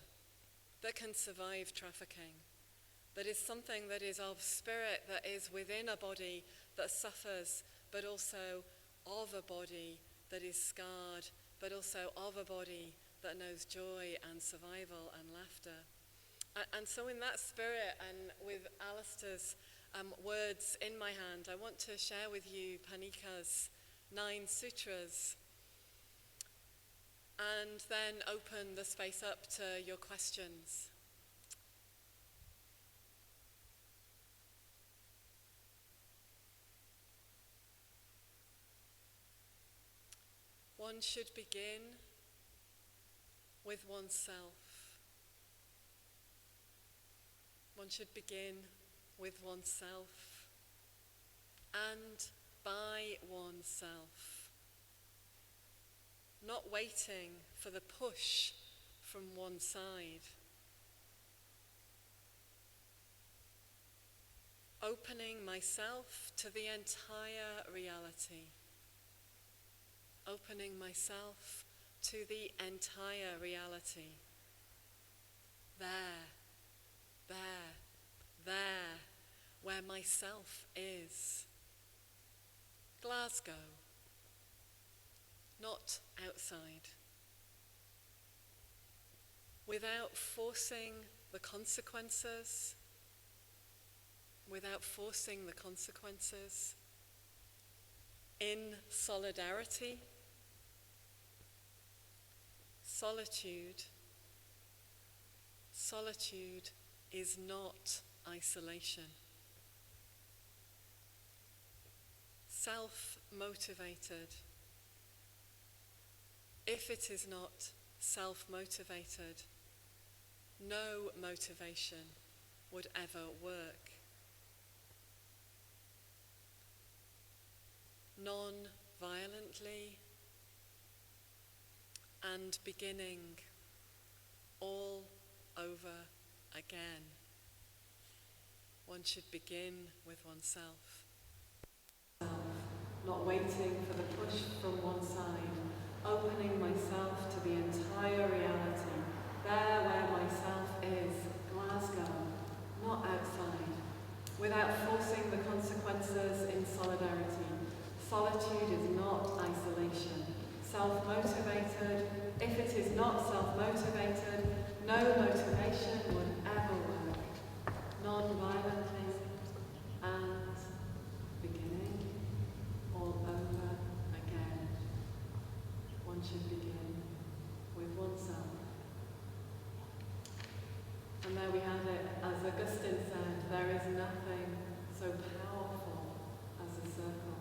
that can survive trafficking, that is something that is of spirit, that is within a body that suffers, but also of a body that is scarred, but also of a body that knows joy and survival and laughter. And so in that spirit, and with Alastair's words in my hand, I want to share with you Panikkar's 9 sutras. and then open the space up to your questions. One should begin with oneself. One should begin with oneself and by oneself, not waiting for the push from one side. Opening myself to the entire reality. Opening myself to the entire reality. There, where myself is. Glasgow, not outside. Without forcing the consequences, in solidarity. Solitude is not isolation. Self-motivated. If it is not self-motivated, no motivation would ever work. Non-violently and beginning all over again. One should begin with oneself. Not waiting for the push from one side, opening myself to the entire reality. There where myself is, Glasgow, not outside. Without forcing the consequences in solidarity. Solitude is not isolation. Self-motivated, if it is not self-motivated, no motivation would ever work. Non-violently and beginning all over again. One should begin with oneself. And there we have it, as Augustine said, there is nothing so powerful as a circle.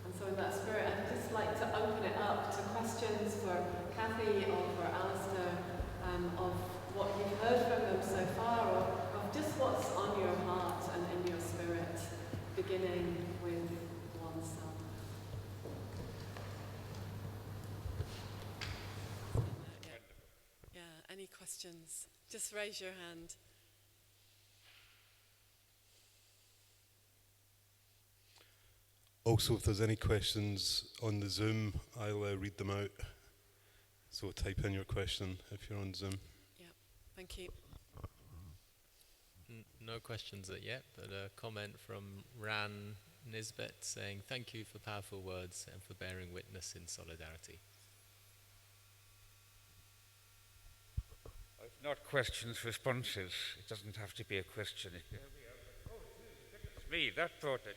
And so in that spirit, I'd just like to open it up to questions for Kathy or for Alastair, of what you've heard from them so far, or of just what's on your heart and in your spirit, beginning with oneself. Yeah, any questions? Just raise your hand. Also, if there's any questions on the Zoom, I'll read them out. So type in your question if you're on Zoom. Yeah, thank you. No questions yet, but a comment from Ran Nisbet saying, thank you for powerful words and for bearing witness in solidarity. If not questions, responses. It doesn't have to be a question. It's me, that brought it.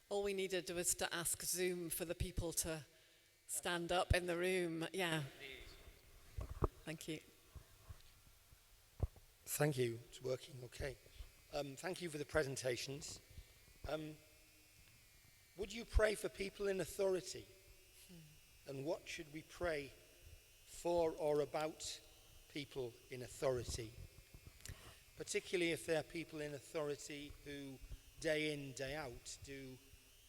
All we needed was to ask Zoom for the people to stand up in the room. Yeah. Thank you. Thank you. It's working okay. Thank you for the presentations. Would you pray for people in authority? And what should we pray for or about people in authority? Particularly if they're people in authority who day in, day out do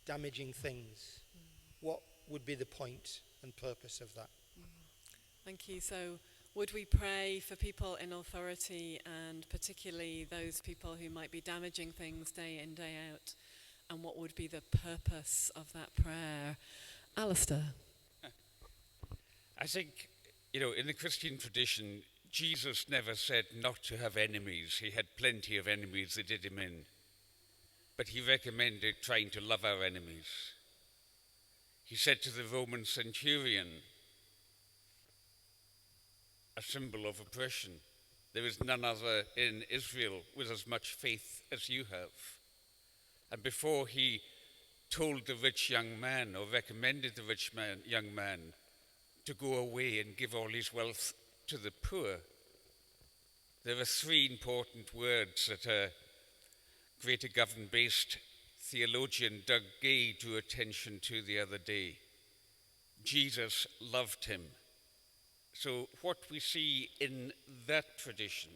damaging things. What would be the point and purpose of that? Thank you. So would we pray for people in authority, and particularly those people who might be damaging things day in, day out? And what would be the purpose of that prayer? Alastair. I think, in the Christian tradition, Jesus never said not to have enemies. He had plenty of enemies that did him in. But he recommended trying to love our enemies. He said to the Roman centurion, a symbol of oppression, there is none other in Israel with as much faith as you have. And before he told the rich young man or recommended the young man to go away and give all his wealth to the poor. There are three important words that a Greater Govan-based theologian Doug Gay drew attention to the other day. Jesus loved him. So what we see in that tradition,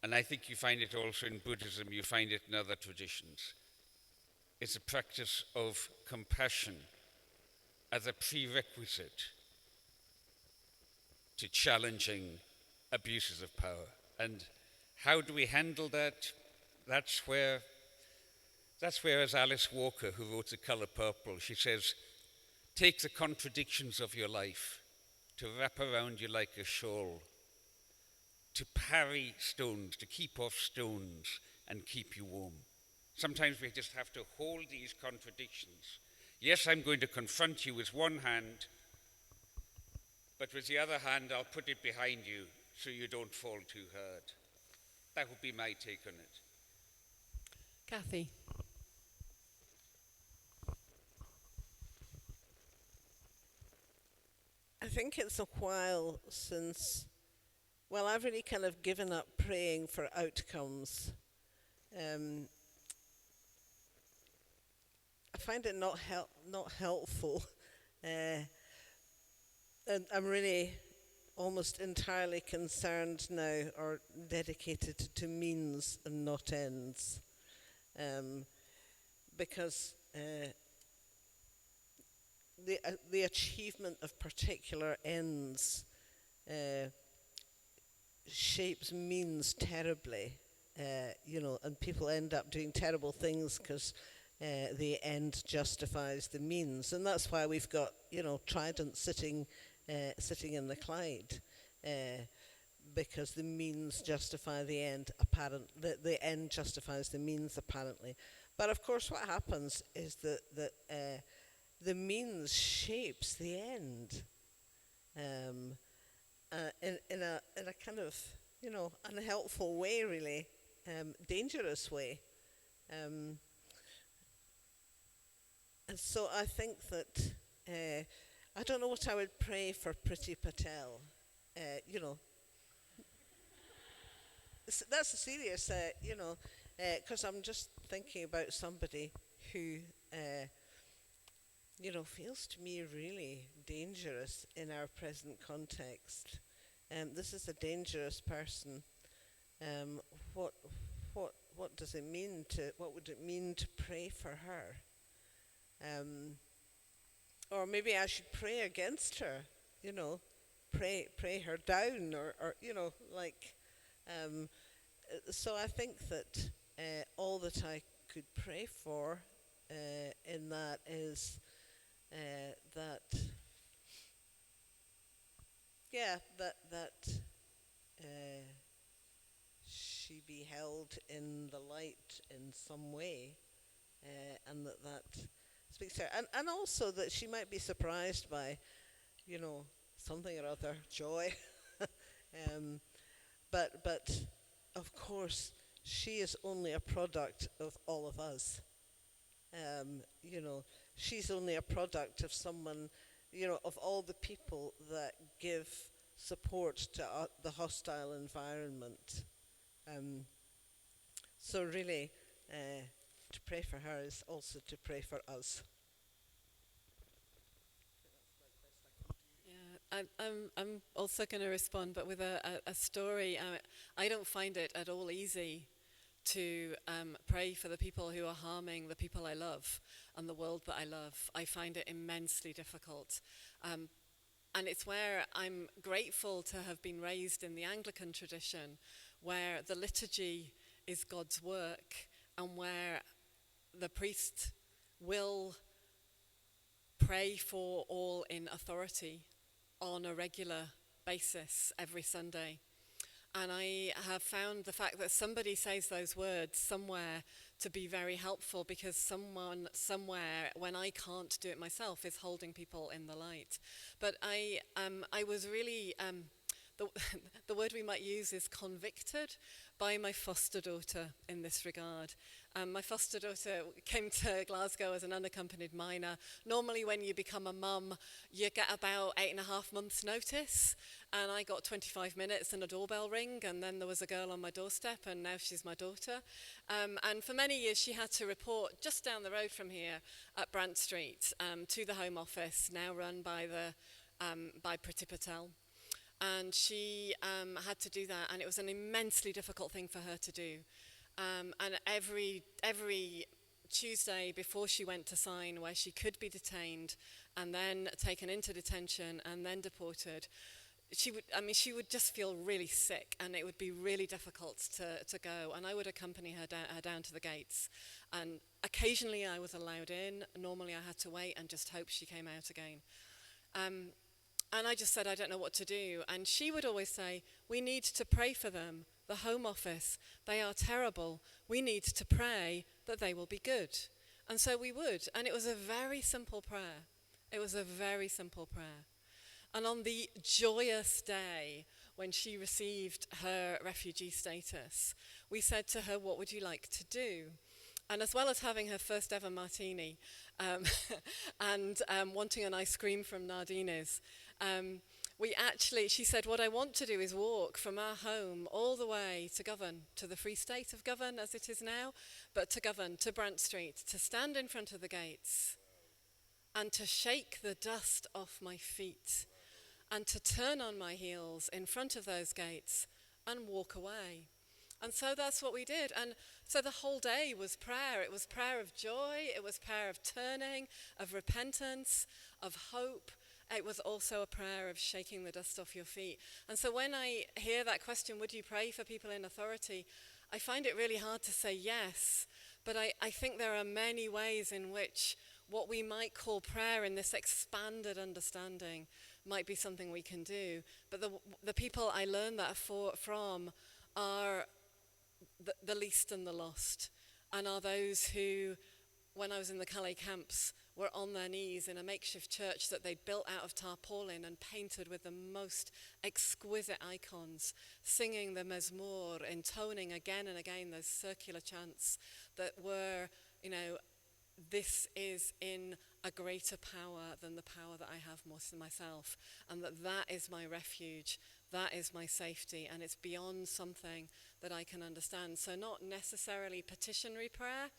and I think you find it also in Buddhism, you find it in other traditions, is a practice of compassion as a prerequisite to challenging abuses of power. And how do we handle that? That's where, as Alice Walker, who wrote The Colour Purple, she says, take the contradictions of your life to wrap around you like a shawl, to parry stones, to keep off stones and keep you warm. Sometimes we just have to hold these contradictions. Yes, I'm going to confront you with one hand, but with the other hand, I'll put it behind you so you don't fall too hard. That would be my take on it. Kathy. I think it's a while since, well, I've really kind of given up praying for outcomes. I find it not helpful. And I'm really almost entirely concerned now, or dedicated to means and not ends. Because the achievement of particular ends shapes means terribly, and people end up doing terrible things because the end justifies the means, and that's why we've got Trident sitting in the Clyde, because the means justify the end. The end justifies the means, apparently. But of course, what happens is that the means shapes the end, in a kind of unhelpful way, really, dangerous way. And so I think that I don't know what I would pray for Priti Patel. That's a serious, because I'm just thinking about somebody who, feels to me really dangerous in our present context. This is a dangerous person. What does it mean what would it mean to pray for her? Or maybe I should pray against her, pray her down, or so I think that all that I could pray for in that is that she be held in the light in some way, and that speaks to her, and also that she might be surprised by, something or other, joy. But of course, she is only a product of all of us. She's only a product of someone, of all the people that give support to the hostile environment. So really, to pray for her is also to pray for us. Yeah, I'm also going to respond, but with a story. I don't find it at all easy to pray for the people who are harming the people I love and the world that I love. I find it immensely difficult. And it's where I'm grateful to have been raised in the Anglican tradition, where the liturgy is God's work, and where the priest will pray for all in authority on a regular basis every Sunday. And I have found the fact that somebody says those words somewhere to be very helpful, because someone somewhere, when I can't do it myself, is holding people in the light. But I was really the word we might use is convicted by my foster daughter in this regard. My foster daughter came to Glasgow as an unaccompanied minor. Normally when you become a mum, you get about 8.5 months notice, and I got 25 minutes and a doorbell ring, and then there was a girl on my doorstep, and now she's my daughter. And for many years she had to report just down the road from here at Brant Street to the Home Office, now run by Priti Patel. And she had to do that, and it was an immensely difficult thing for her to do. And every Tuesday before she went to sign, where she could be detained and then taken into detention and then deported, she would just feel really sick, and it would be really difficult to go. And I would accompany her down to the gates. And occasionally I was allowed in. Normally I had to wait and just hope she came out again. And I just said, I don't know what to do. And she would always say, we need to pray for them. The Home Office, they are terrible. We need to pray that they will be good. And so we would. And it was a very simple prayer. It was a very simple prayer. And on the joyous day when she received her refugee status, we said to her, what would you like to do? And as well as having her first ever martini and wanting an ice cream from Nardini's, she said, what I want to do is walk from our home all the way to Govan, to the Free State of Govan as it is now, but to Govan, to Brant Street, to stand in front of the gates and to shake the dust off my feet and to turn on my heels in front of those gates and walk away. And so that's what we did. And so the whole day was prayer. It was prayer of joy. It was prayer of turning, of repentance, of hope. It was also a prayer of shaking the dust off your feet. And so when I hear that question, would you pray for people in authority? I find it really hard to say yes. But I think there are many ways in which what we might call prayer in this expanded understanding might be something we can do. But the people I learned that from are the least and the lost, and are those who, when I was in the Calais camps, were on their knees in a makeshift church that they'd built out of tarpaulin and painted with the most exquisite icons, singing the mezmor, intoning again and again those circular chants that were, this is in a greater power than the power that I have most of myself, and that is my refuge, that is my safety, and it's beyond something that I can understand. So not necessarily petitionary prayer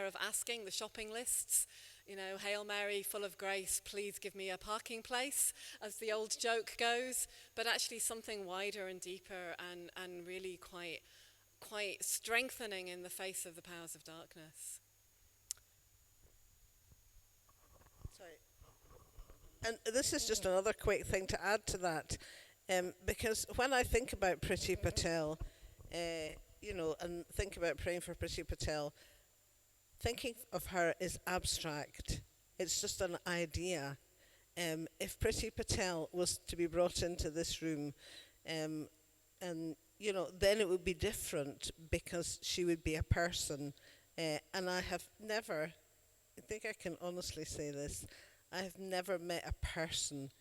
of asking, the shopping lists, Hail Mary, full of grace, please give me a parking place, as the old joke goes, but actually something wider and deeper and really quite strengthening in the face of the powers of darkness. Sorry. And this is just another quick thing to add to that, because when I think about Priti Patel, and think about praying for Priti Patel, thinking of her is abstract. It's just an idea. If Priti Patel was to be brought into this room, then it would be different because she would be a person. And I have never, I think I can honestly say this, I have never met a person.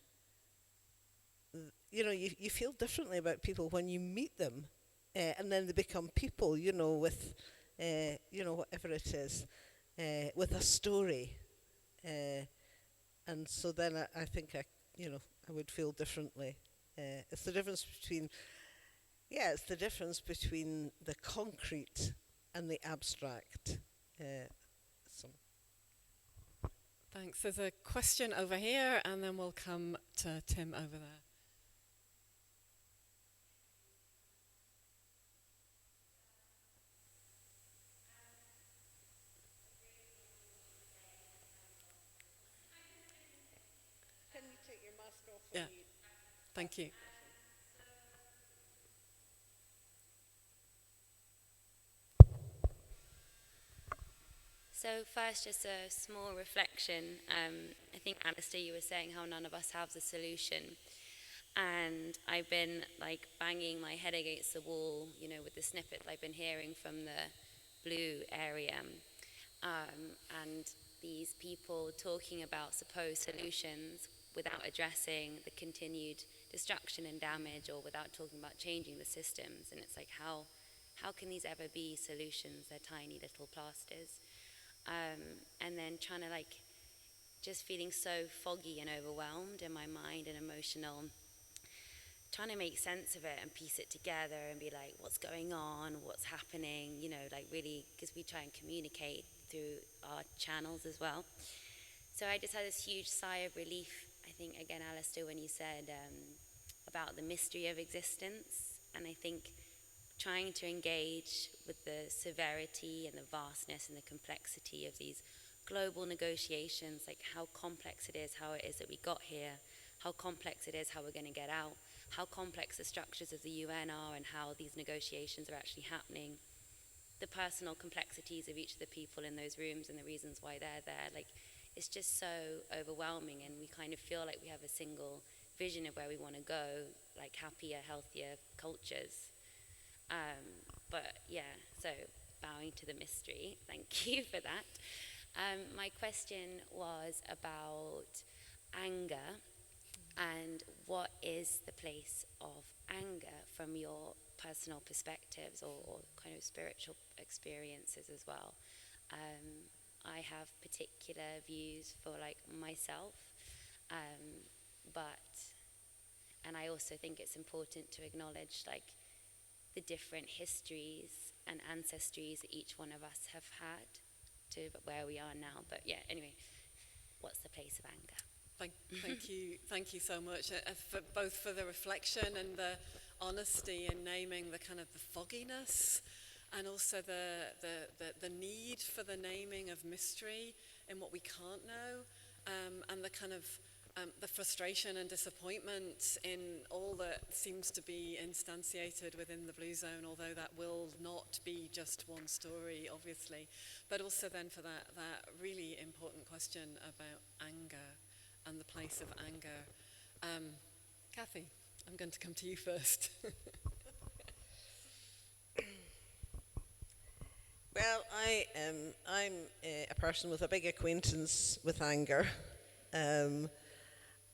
You feel differently about people when you meet them, and then they become people, with, whatever it is, with a story. And so then I think I would feel differently. It's the difference between the concrete and the abstract. Thanks. There's a question over here, and then we'll come to Tim over there. Can you take your mask off? Yeah. Thank you. So first, just a small reflection. I think, Alastair, you were saying how none of us have the solution. And I've been banging my head against the wall, with the snippets I've been hearing from the blue area. And these people talking about supposed solutions without addressing the continued destruction and damage, or without talking about changing the systems. And it's like, how can these ever be solutions? They're tiny little plasters. And then trying to just feeling so foggy and overwhelmed in my mind and emotional, trying to make sense of it and piece it together and be like, what's going on, what's happening, really, because we try and communicate through our channels as well. So I just had this huge sigh of relief, I think, again, Alastair, when you said about the mystery of existence. And I think trying to engage with the severity and the vastness and the complexity of these global negotiations, like how complex it is, how it is that we got here, how complex it is, how we're going to get out, how complex the structures of the UN are and how these negotiations are actually happening, the personal complexities of each of the people in those rooms and the reasons why they're there. It's just so overwhelming, and we kind of feel like we have a single vision of where we want to go, like happier, healthier cultures. So bowing to the mystery, thank you for that. My question was about anger, and what is the place of anger from your personal perspectives or kind of spiritual experiences as well? I have particular views for myself, and I also think it's important to acknowledge the different histories and ancestries that each one of us have had to where we are now. But yeah, anyway, what's the place of anger? Thank you so much, for both for the reflection and the honesty in naming the kind of the fogginess, and also the need for the naming of mystery in what we can't know, and the kind of the frustration and disappointment in all that seems to be instantiated within the Blue Zone, although that will not be just one story, obviously, but also then for that really important question about anger and the place of anger. Kathy, I'm going to come to you first. Well, I'm a person with a big acquaintance with anger.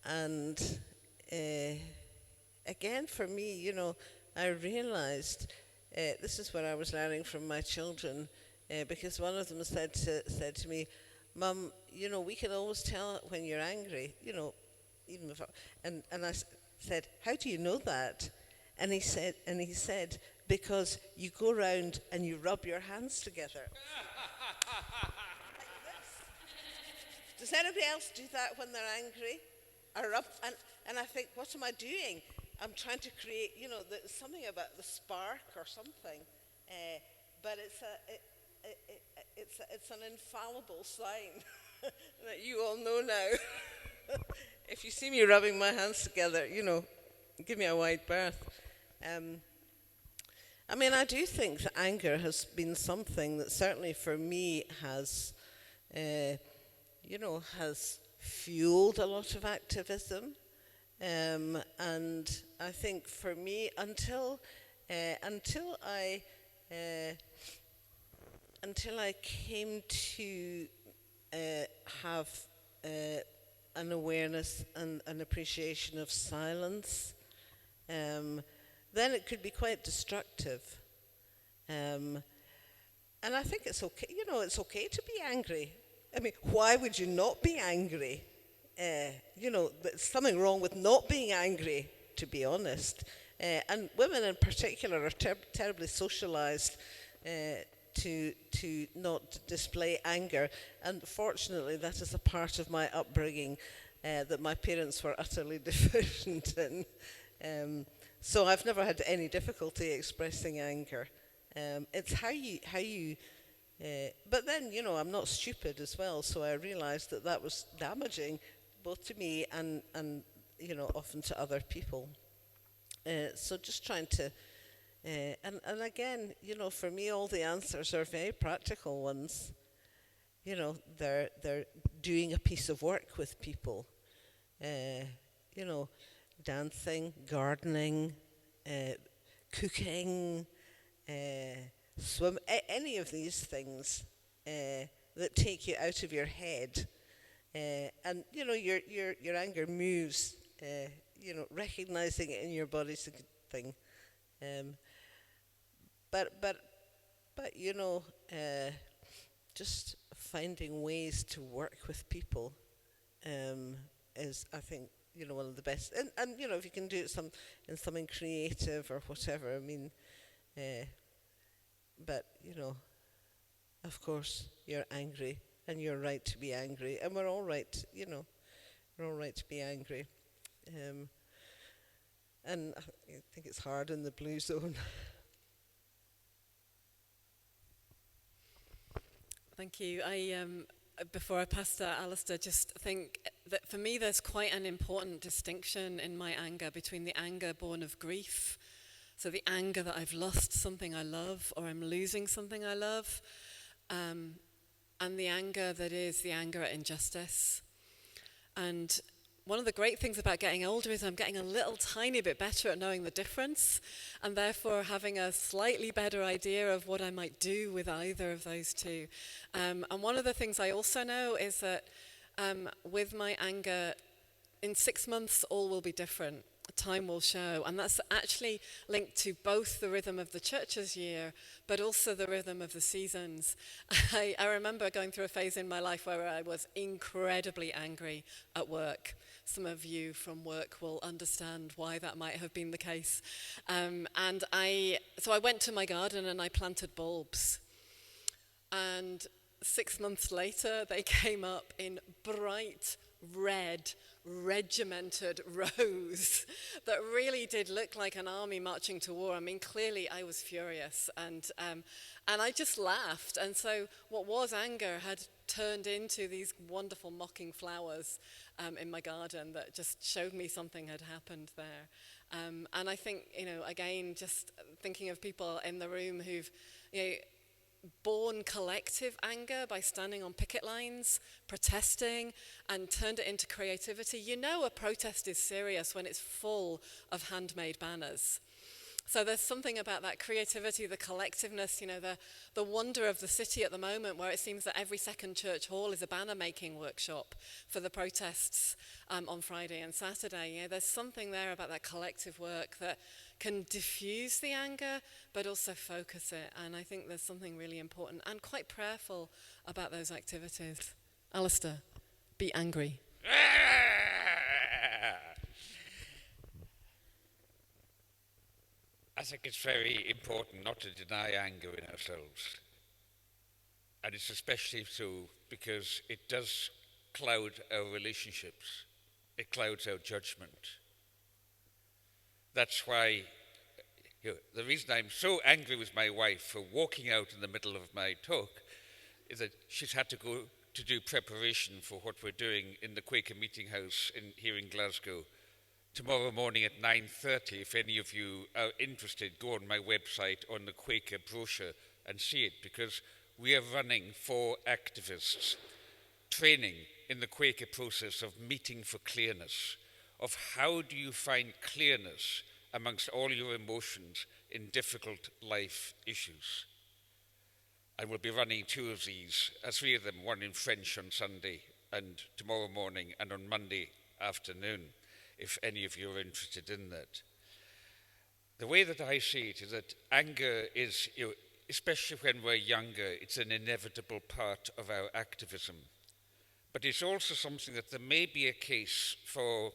And again, for me, I realized this is what I was learning from my children, because one of them said to me, "Mum, we can always tell when you're angry, even if." And I said, "How do you know that?" And he said, "Because you go around and you rub your hands together." Does anybody else do that when they're angry? I rub, and I think, what am I doing? I'm trying to create, something about the spark or something. But it's an infallible sign that you all know now. If you see me rubbing my hands together, give me a wide berth. I do think that anger has been something that certainly for me has fueled a lot of activism, and I think for me, until I came to have an awareness and an appreciation of silence, then it could be quite destructive. And I think it's okay. It's okay to be angry. Why would you not be angry? There's something wrong with not being angry, to be honest. And women in particular are terribly socialized to not display anger. And fortunately, that is a part of my upbringing that my parents were utterly deficient in. So I've never had any difficulty expressing anger. It's how you but then, I'm not stupid as well, so I realized that was damaging both to me and often to other people. So just trying to, and again, for me, all the answers are very practical ones. They're doing a piece of work with people. Dancing, gardening, cooking, swim, any of these things that take you out of your head, and your anger moves recognizing it in your body's a good thing. But just finding ways to work with people is, I think, one of the best. And if you can do it in something creative or whatever, I mean, but of course, you're angry, and you're right to be angry, and we're all right, we're all right to be angry. And I think it's hard in the blue zone. Thank you. Before I pass to Alastair, just think that for me there's quite an important distinction in my anger between the anger born of grief, so the anger that I've lost something I love or I'm losing something I love, and the anger that is the anger at injustice. And one of the great things about getting older is I'm getting a little tiny bit better at knowing the difference, and therefore having a slightly better idea of what I might do with either of those two. And one of the things I also know is that with my anger, in 6 months all will be different. Time will show, and that's actually linked to both the rhythm of the church's year but also the rhythm of the seasons. I remember going through a phase in my life where I was incredibly angry at work. Some of you from work will understand why that might have been the case. So I went to my garden and I planted bulbs, and 6 months later they came up in bright red regimented rows that really did look like an army marching to war. I mean, clearly I was furious, and I just laughed. And so what was anger had turned into these wonderful mocking flowers in my garden that just showed me something had happened there. And I think, again, just thinking of people in the room who've, born collective anger by standing on picket lines, protesting, and turned it into creativity. A protest is serious when it's full of handmade banners. So there's something about that creativity, the collectiveness, the wonder of the city at the moment, where it seems that every second church hall is a banner making workshop for the protests on Friday and Saturday. There's something there about that collective work that can diffuse the anger, but also focus it. And I think there's something really important and quite prayerful about those activities. Alastair, be angry. I think it's very important not to deny anger in ourselves. And it's especially so because it does cloud our relationships. It clouds our judgment. That's why the reason I'm so angry with my wife for walking out in the middle of my talk is that she's had to go to do preparation for what we're doing in the Quaker Meeting House here in Glasgow tomorrow morning at 9:30. If any of you are interested, go on my website on the Quaker brochure and see it, because we are running 4 activists training in the Quaker process of meeting for clearness, of how do you find clearness amongst all your emotions in difficult life issues. And we'll be running 2 of these, 3 of them, one in French on Sunday and tomorrow morning and on Monday afternoon, if any of you are interested in that. The way that I see it is that anger is, especially when we're younger, it's an inevitable part of our activism. But it's also something that there may be a case for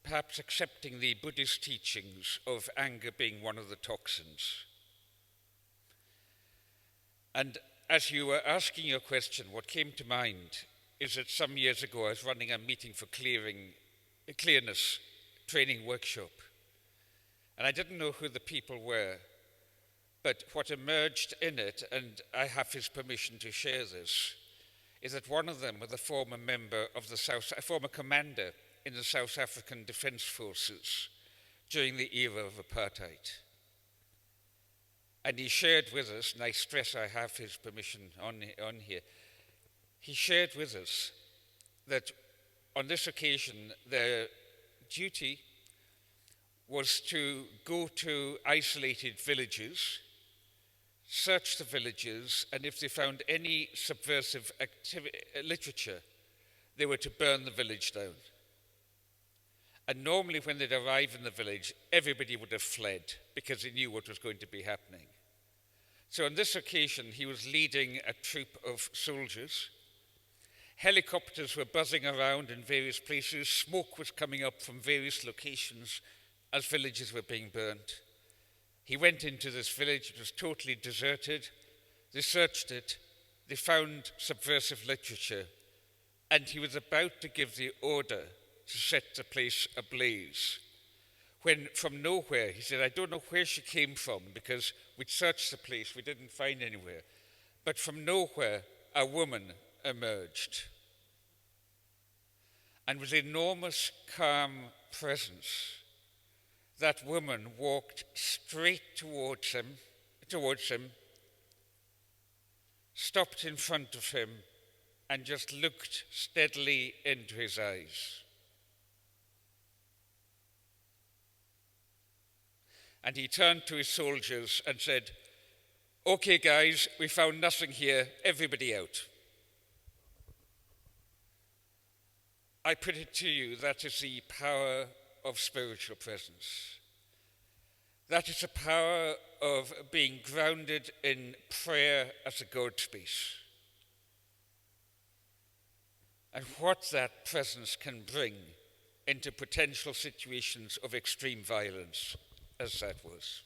perhaps accepting the Buddhist teachings of anger being one of the toxins. And as you were asking your question, what came to mind is that some years ago I was running a meeting for clearness training workshop. And I didn't know who the people were, but what emerged in it, and I have his permission to share this, is that one of them was a former member of a former commander in the South African Defence Forces during the era of apartheid. And he shared with us, and I stress I have his permission on here, he shared with us that on this occasion their duty was to go to isolated villages, search the villages, and if they found any subversive literature, they were to burn the village down. And normally when they'd arrive in the village, everybody would have fled because they knew what was going to be happening. So on this occasion, he was leading a troop of soldiers. Helicopters were buzzing around in various places. Smoke was coming up from various locations as villages were being burnt. He went into this village. It was totally deserted. They searched it. They found subversive literature. And he was about to give the order to set the place ablaze, when from nowhere, he said, I don't know where she came from, because we'd searched the place, we didn't find anywhere, but from nowhere, a woman emerged. And with enormous calm presence, that woman walked straight towards him, stopped in front of him, and just looked steadily into his eyes. And he turned to his soldiers and said, okay, guys, we found nothing here, everybody out. I put it to you, that is the power of spiritual presence. That is the power of being grounded in prayer as a God space. And what that presence can bring into potential situations of extreme violence, as that was.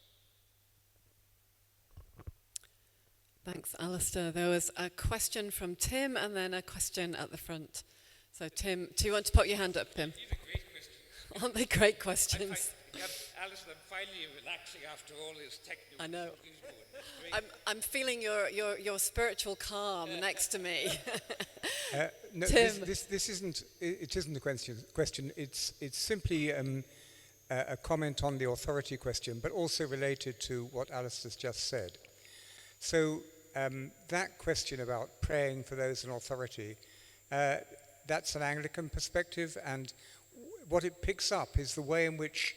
Thanks, Alastair. There was a question from Tim and then a question at the front. So Tim, do you want to put your hand up, Tim? These are great questions. Aren't they great questions? Alison, I'm finally relaxing after all this technical. I know. Great. I'm feeling your spiritual calm next to me. No, Tim. this isn't. It isn't a question. It's simply a comment on the authority question, but also related to what Alastair's just said. So that question about praying for those in authority, that's an Anglican perspective, and what it picks up is the way in which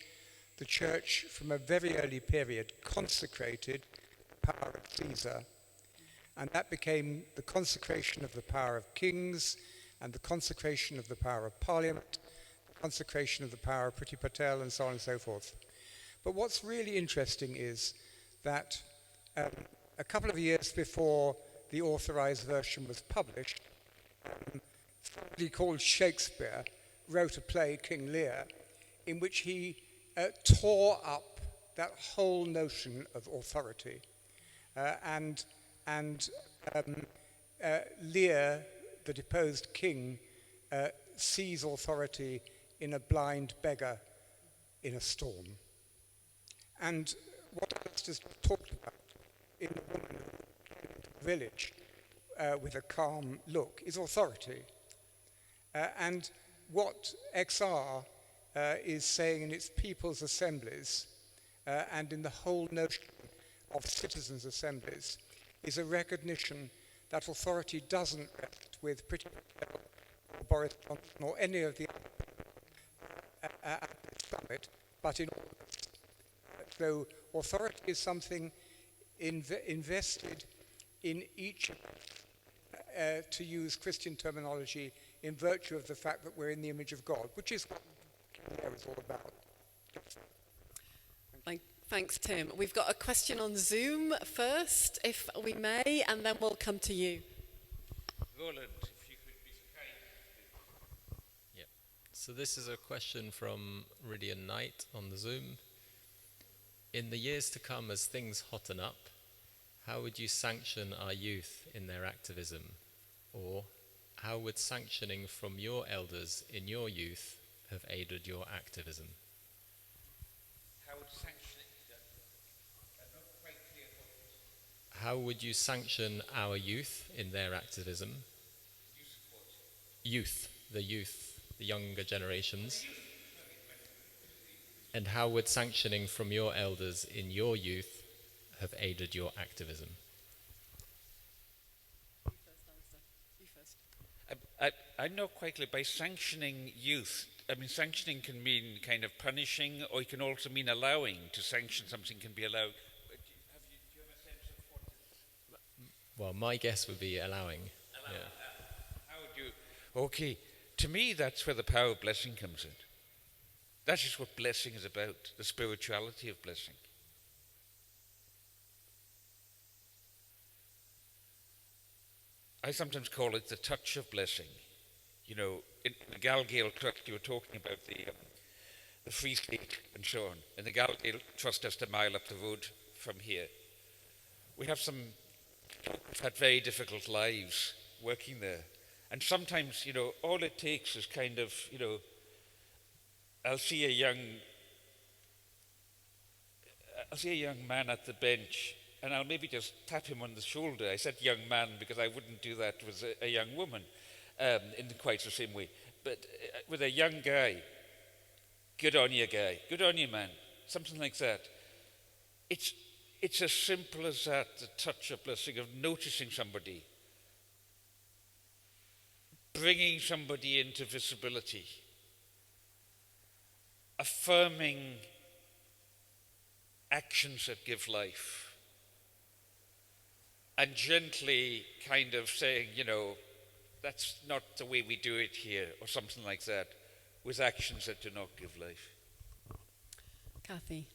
the Church, from a very early period, consecrated the power of Caesar, and that became the consecration of the power of kings, and the consecration of the power of Parliament, the consecration of the power of Priti Patel, and so on and so forth. But what's really interesting is that a couple of years before the authorized version was published, somebody called Shakespeare wrote a play, King Lear, in which he tore up that whole notion of authority. Lear, the deposed king, sees authority in a blind beggar in a storm. And what Alastair's talked about in the woman who came into the village with a calm look is authority. And what XR is saying in its people's assemblies and in the whole notion of citizens' assemblies is a recognition that authority doesn't rest with Priti Patel or Boris Johnson or any of the other at this summit, but in all of us. So authority is something invested in each of us, to use Christian terminology, in virtue of the fact that we're in the image of God, which is what King is all about. Thanks, Tim. We've got a question on Zoom first, if we may, and then we'll come to you. Roland, if you could be so kind. Yep. So this is a question from Ridian Knight on the Zoom. In the years to come, as things hotten up, how would you sanction our youth in their activism? Or how would sanctioning from your elders in your youth have aided your activism? How would sanctioning? I'm not quite clear what. How would you sanction our youth in their activism? Youth, the younger generations. And how would sanctioning from your elders in your youth have aided your activism? You first. I'm not quite clear. By sanctioning youth, I mean, sanctioning can mean kind of punishing, or it can also mean allowing. To sanction something can be allowed. Do you have a sense of what is? Well, my guess would be allowing. Yeah. How would you? Okay, to me, that's where the power of blessing comes in. That is what blessing is about, the spirituality of blessing. I sometimes call it the touch of blessing. You know, in the Galloway Trust, you were talking about the Free State and so on. And the Galloway Trust, just a mile up the road from here. We have some people who've had very difficult lives working there. And sometimes, you know, all it takes is kind of, you know, I'll see a young man at the bench, and I'll maybe just tap him on the shoulder. I said young man because I wouldn't do that with a young woman in quite the same way. But with a young guy, good on you, guy. Good on you, man. Something like that. It's as simple as that, the touch of blessing, of noticing somebody, bringing somebody into visibility, affirming actions that give life, and gently kind of saying, you know, that's not the way we do it here, or something like that, with actions that do not give life. Kathy.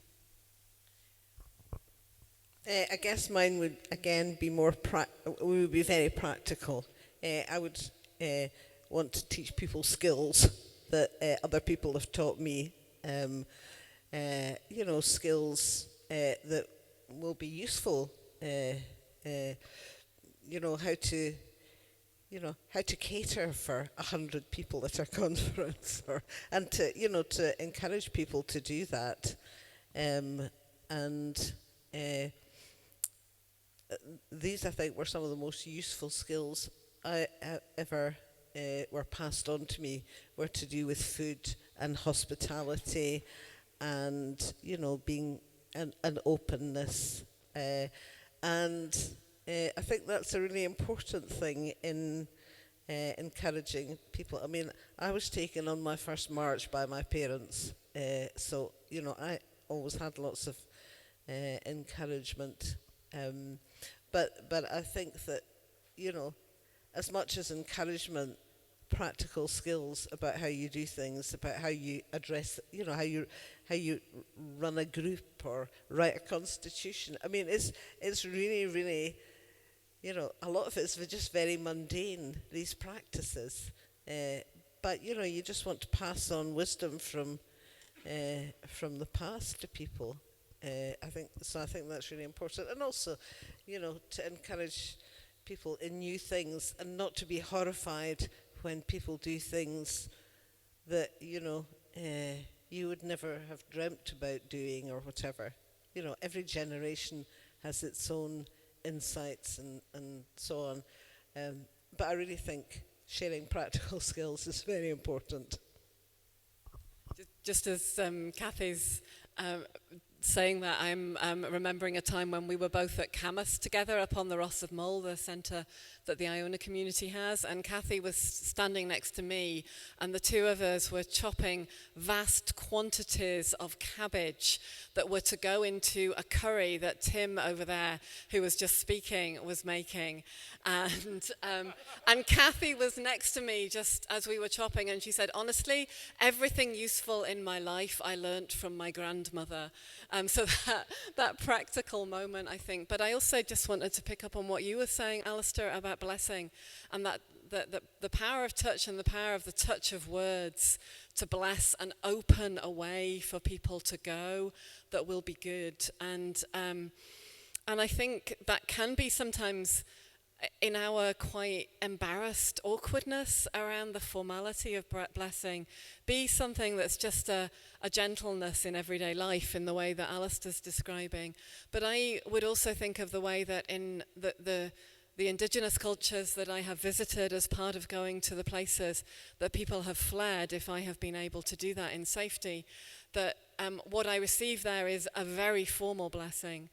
I guess mine would again be we would be very practical. I would want to teach people skills that other people have taught me. You know, skills that will be useful. You know, how to cater for 100 people at a conference, and to encourage people to do that. These, I think, were some of the most useful skills I ever were passed on to me, were to do with food and hospitality, and being an openness, and I think that's a really important thing in encouraging people. I mean, I was taken on my first march by my parents, so I always had lots of encouragement. But I think that, as much as encouragement, practical skills about how you do things, about how you address, how you run a group or write a constitution. I mean, it's really, really, a lot of it's just very mundane, these practices. But you just want to pass on wisdom from the past to people. I think that's really important, and also, to encourage people in new things, and not to be horrified when people do things that you would never have dreamt about doing or whatever. Every generation has its own insights and so on. But I really think sharing practical skills is very important. Just as Kathy's saying that, I'm remembering a time when we were both at Camas together up on the Ross of Mull, the centre that the Iona community has, and Kathy was standing next to me, and the two of us were chopping vast quantities of cabbage that were to go into a curry that Tim over there, who was just speaking, was making. And Kathy was next to me just as we were chopping, and she said, honestly, everything useful in my life I learnt from my grandmother. So that practical moment, I think. But I also just wanted to pick up on what you were saying, Alastair, about blessing, and that the power of touch and the power of the touch of words to bless and open a way for people to go that will be good. And I think that can be sometimes, in our quite embarrassed awkwardness around the formality of blessing, be something that's just a gentleness in everyday life in the way that Alastair's describing. But I would also think of the way that in the indigenous cultures that I have visited as part of going to the places that people have fled, if I have been able to do that in safety, that what I receive there is a very formal blessing.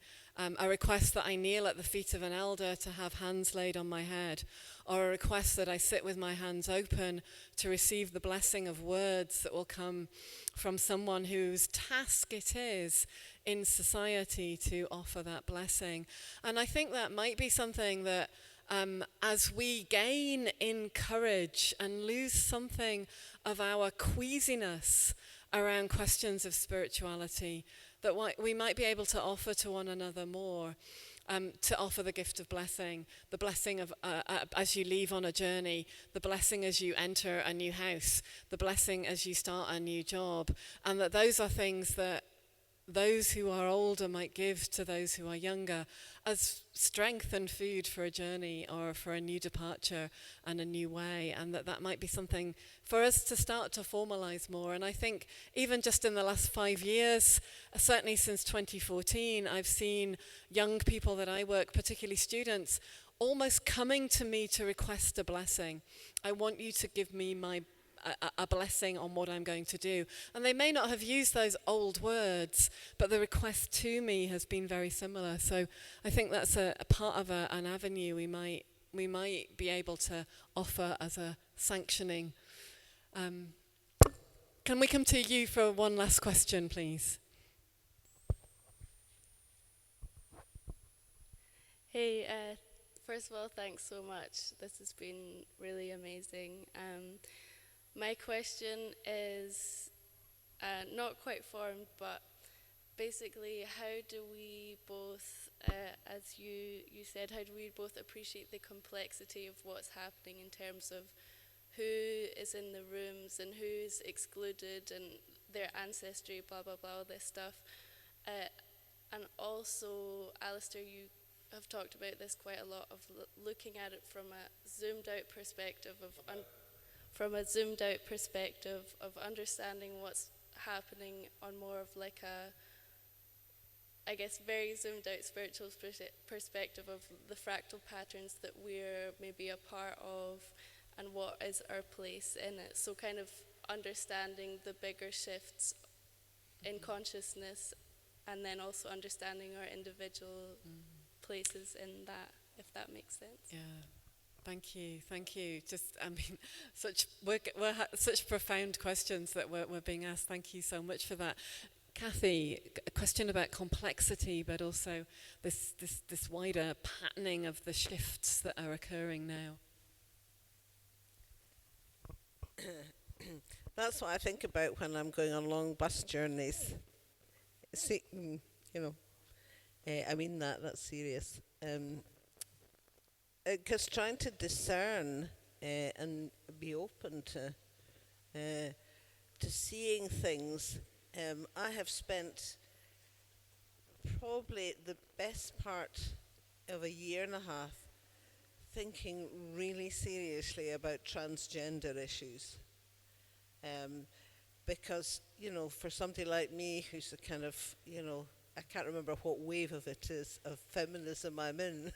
A request that I kneel at the feet of an elder to have hands laid on my head, or a request that I sit with my hands open to receive the blessing of words that will come from someone whose task it is in society to offer that blessing. And I think that might be something that as we gain in courage and lose something of our queasiness around questions of spirituality that we might be able to offer to one another more, to offer the gift of blessing, the blessing of as you leave on a journey, the blessing as you enter a new house, the blessing as you start a new job, and that those are things that those who are older might give to those who are younger as strength and food for a journey or for a new departure and a new way, and that might be something for us to start to formalize more. And I think even just in the last 5 years, certainly since 2014, I've seen young people that I work, particularly students, almost coming to me to request a blessing. I want you to give me a blessing on what I'm going to do. And they may not have used those old words, but the request to me has been very similar. So I think that's a part of an avenue we might be able to offer as a sanctioning. Can we come to you for one last question, please? Hey, first of all, thanks so much. This has been really amazing. My question is not quite formed, but basically, how do we both, as you said, how do we both appreciate the complexity of what's happening in terms of who is in the rooms and who's excluded and their ancestry, blah, blah, blah, all this stuff. And also, Alastair, you have talked about this quite a lot, of looking at it from a zoomed out perspective of understanding what's happening on more of like a, I guess, very zoomed out spiritual perspective of the fractal patterns that we're maybe a part of and what is our place in it. So kind of understanding the bigger shifts in consciousness and then also understanding our individual places in that, if that makes sense. Yeah. Thank you. Just, I mean, such profound questions that we're being asked. Thank you so much for that. Kathy, a question about complexity, but also this wider patterning of the shifts that are occurring now. That's what I think about when I'm going on long bus journeys. See, I mean that's serious. Because trying to discern and be open to seeing things, I have spent probably the best part of a year and a half thinking really seriously about transgender issues. Because, for somebody like me who's a kind of, I can't remember what wave of it is, of feminism I'm in,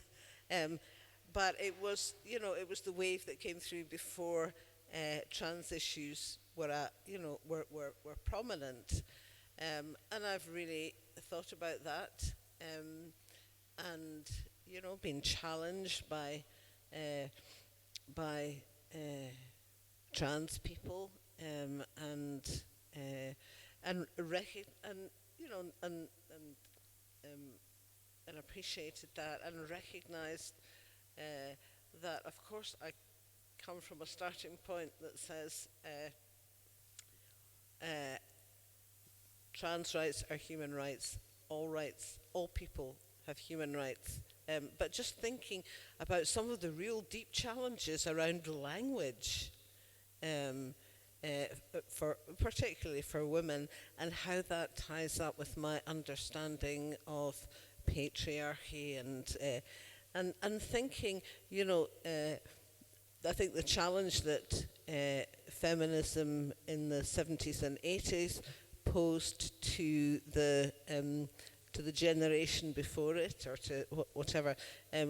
but it was the wave that came through before trans issues were prominent, and I've really thought about that, and been challenged by trans people, and appreciated that and recognised that, of course, I come from a starting point that says trans rights are human rights, all people have human rights. But just thinking about some of the real deep challenges around language, particularly for women, and how that ties up with my understanding of patriarchy and thinking, I think the challenge that feminism in the 70s and 80s posed to the generation before it, or to whatever,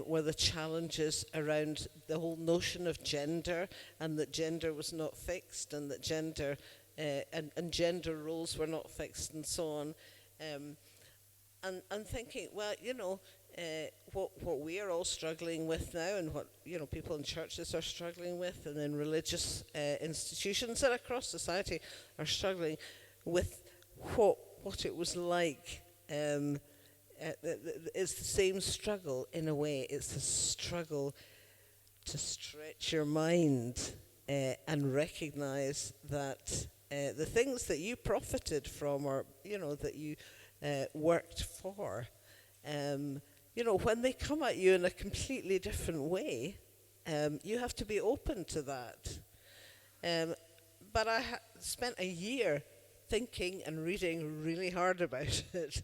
were the challenges around the whole notion of gender, and that gender was not fixed, and that gender and gender roles were not fixed, and so on. And thinking, well, what we are all struggling with now, and what people in churches are struggling with, and in religious institutions and across society are struggling with, what it was like. It's the same struggle in a way. It's a struggle to stretch your mind and recognize that the things that you profited from, or that you worked for, when they come at you in a completely different way, you have to be open to that. But I spent a year thinking and reading really hard about it,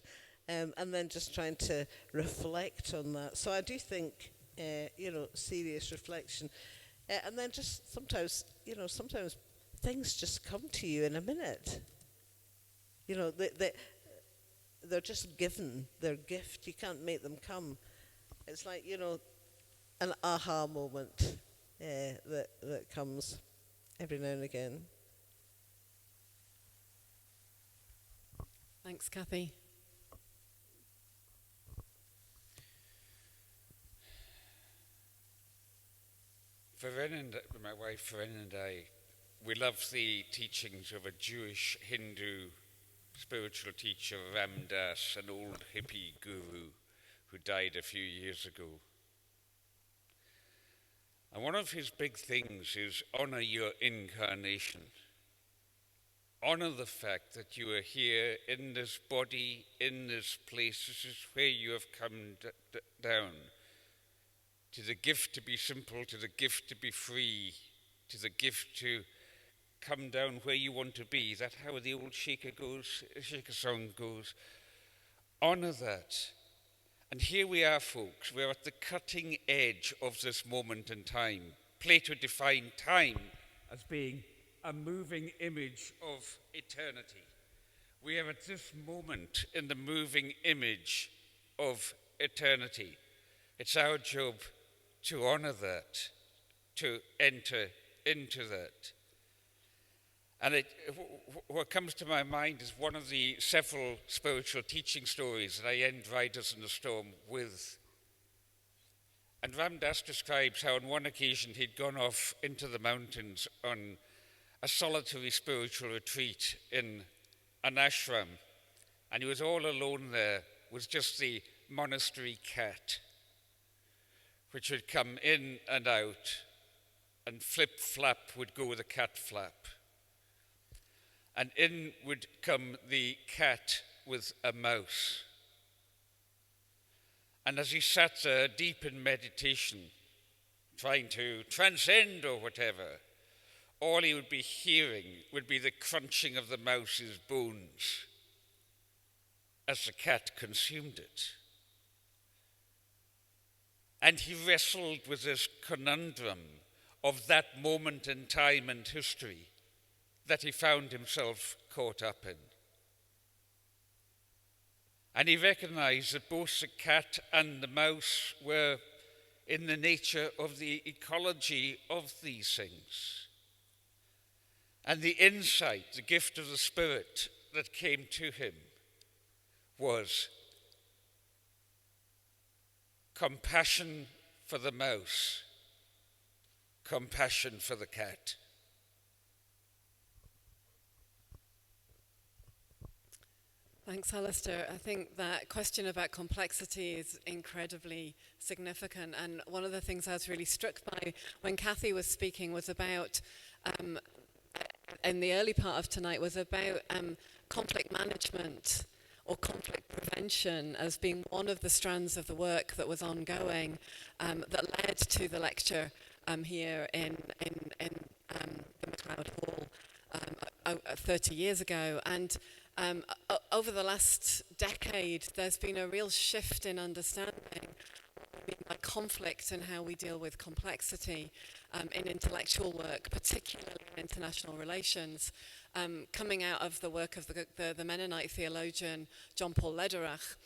and then just trying to reflect on that. So I do think, serious reflection. And then just sometimes things just come to you in a minute. They're just given, they're gift. You can't make them come. It's like, an aha moment that comes every now and again. Thanks, Kathy. My wife Ren and I, we love the teachings of a Jewish Hindu spiritual teacher, Ram Dass, an old hippie guru who died a few years ago. And one of his big things is honor your incarnation. Honor the fact that you are here in this body, in this place. This is where you have come down. To the gift to be simple, to the gift to be free, to the gift to come down where you want to be. Is that how the old Shaker song goes? Honor that. And here we are, folks. We're at the cutting edge of this moment in time. Plato defined time as being a moving image of eternity. We are at this moment in the moving image of eternity. It's our job to honor that, to enter into that. And what comes to my mind is one of the several spiritual teaching stories that I end Riders in the Storm with. And Ram Dass describes how on one occasion he'd gone off into the mountains on a solitary spiritual retreat in an ashram. And he was all alone there with just the monastery cat, which would come in and out, and flip-flap would go the cat flap. And in would come the cat with a mouse. And as he sat there deep in meditation, trying to transcend or whatever, all he would be hearing would be the crunching of the mouse's bones as the cat consumed it. And he wrestled with this conundrum of that moment in time and history that he found himself caught up in. And he recognized that both the cat and the mouse were in the nature of the ecology of these things. And the insight, the gift of the Spirit that came to him was compassion for the mouse, compassion for the cat. Thanks, Alastair. I think that question about complexity is incredibly significant. And one of the things I was really struck by when Kathy was speaking was about, in the early part of tonight, was about conflict management or conflict prevention as being one of the strands of the work that was ongoing that led to the lecture here in the MacLeod Hall 30 years ago. And over the last decade, there's been a real shift in understanding what we mean by conflict and how we deal with complexity in intellectual work, particularly in international relations, coming out of the work of the Mennonite theologian John Paul Lederach,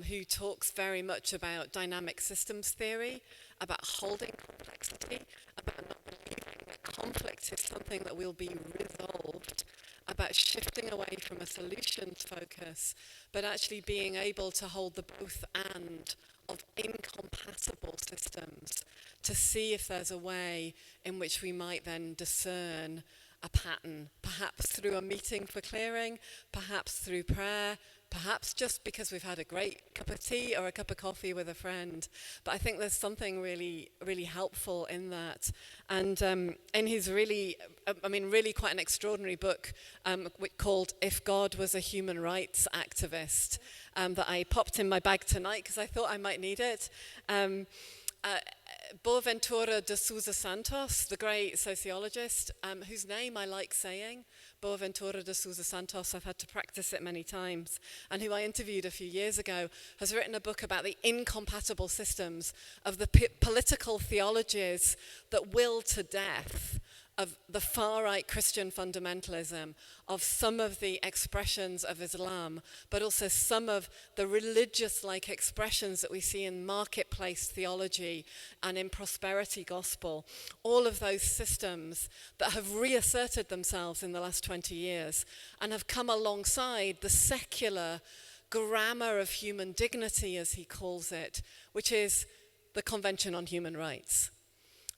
who talks very much about dynamic systems theory, about holding complexity, about not believing that conflict is something that will be resolved, about shifting away from a solutions focus, but actually being able to hold the both and of incompatible systems to see if there's a way in which we might then discern a pattern, perhaps through a meeting for clearing, perhaps through prayer, perhaps just because we've had a great cup of tea or a cup of coffee with a friend. But I think there's something really, really helpful in that. And in his really quite an extraordinary book called If God Was a Human Rights Activist, that I popped in my bag tonight because I thought I might need it. Boaventura de Sousa Santos, the great sociologist, whose name I like saying, Boaventura de Sousa Santos, I've had to practice it many times, and who I interviewed a few years ago, has written a book about the incompatible systems of the political theologies that will to death of the far-right Christian fundamentalism, of some of the expressions of Islam, but also some of the religious-like expressions that we see in marketplace theology and in prosperity gospel. All of those systems that have reasserted themselves in the last 20 years and have come alongside the secular grammar of human dignity, as he calls it, which is the Convention on Human Rights.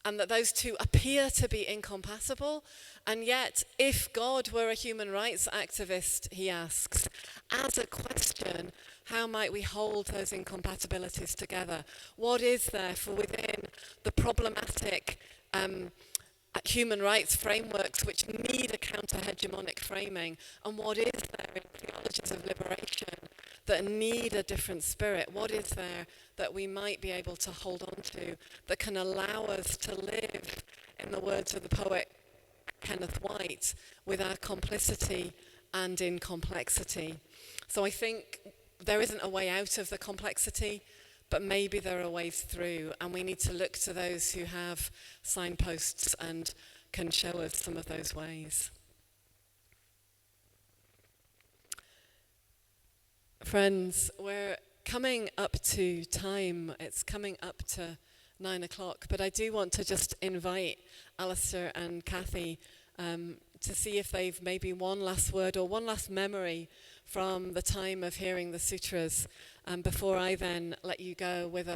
And that those two appear to be incompatible. And yet, if God were a human rights activist, he asks, as a question, how might we hold those incompatibilities together? What is there for within the problematic human rights frameworks which need a counter-hegemonic framing? And what is there in theologies of liberation that need a different spirit? What is there that we might be able to hold on to that can allow us to live, in the words of the poet Kenneth White, with our complicity and in complexity? So I think there isn't a way out of the complexity, but maybe there are ways through, and we need to look to those who have signposts and can show us some of those ways. Friends, we're coming up to time. It's coming up to 9 o'clock, but I do want to just invite Alastair and Kathy to see if they've maybe one last word or one last memory from the time of hearing the sutras, before I then let you go with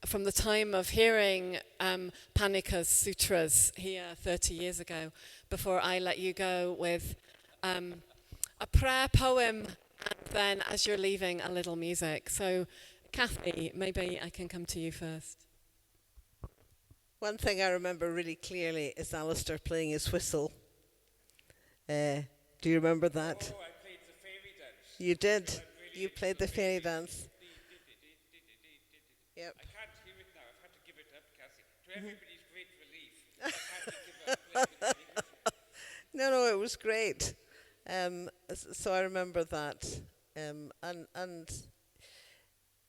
from the time of hearing Panikkar's sutras here 30 years ago, before I let you go with a prayer poem, and then as you're leaving, a little music. So Kathy, maybe I can come to you first. One thing I remember really clearly is Alastair playing his whistle. Do you remember that? Oh, I played the fairy dance. You did. You played the fairy dance. Yep. I can't hear it now. I've had to give it up, Kathy. To everybody's great relief, I've had to give up playing it. No, it was great. So I remember that. And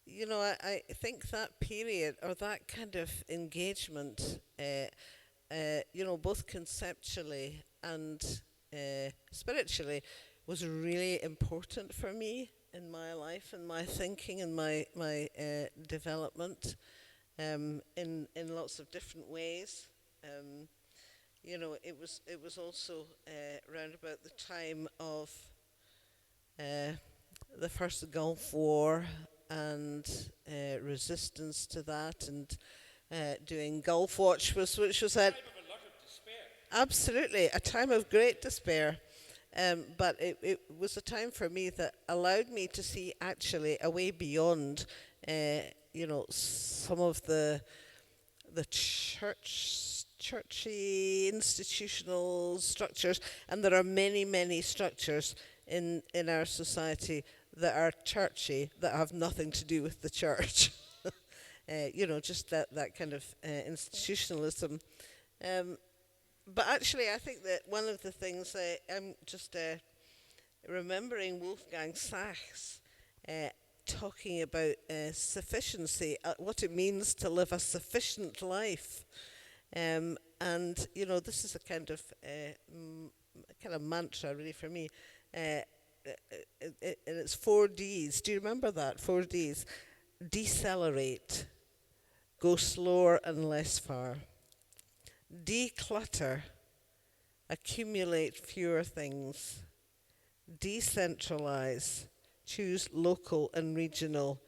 you know, I think that period, or that kind of engagement, you know, both conceptually and spiritually, was really important for me in my life and my thinking and my development in lots of different ways. You know, it was also around about the time of the first Gulf War and resistance to that, and doing Gulf Watch, which was a time of a lot of despair. Absolutely, a time of great despair. But it was a time for me that allowed me to see actually a way beyond, you know, some of the churchy institutional structures, and there are many structures in our society that are churchy that have nothing to do with the church. You know, just that kind of institutionalism. But actually, I think that one of the things I'm just remembering Wolfgang Sachs talking about sufficiency, what it means to live a sufficient life. And, you know, this is a kind of mantra, really, for me. And it's 4 Ds. Do you remember that? 4 Ds. Decelerate. Go slower and less far. Declutter. Accumulate fewer things. Decentralize. Choose local and regional.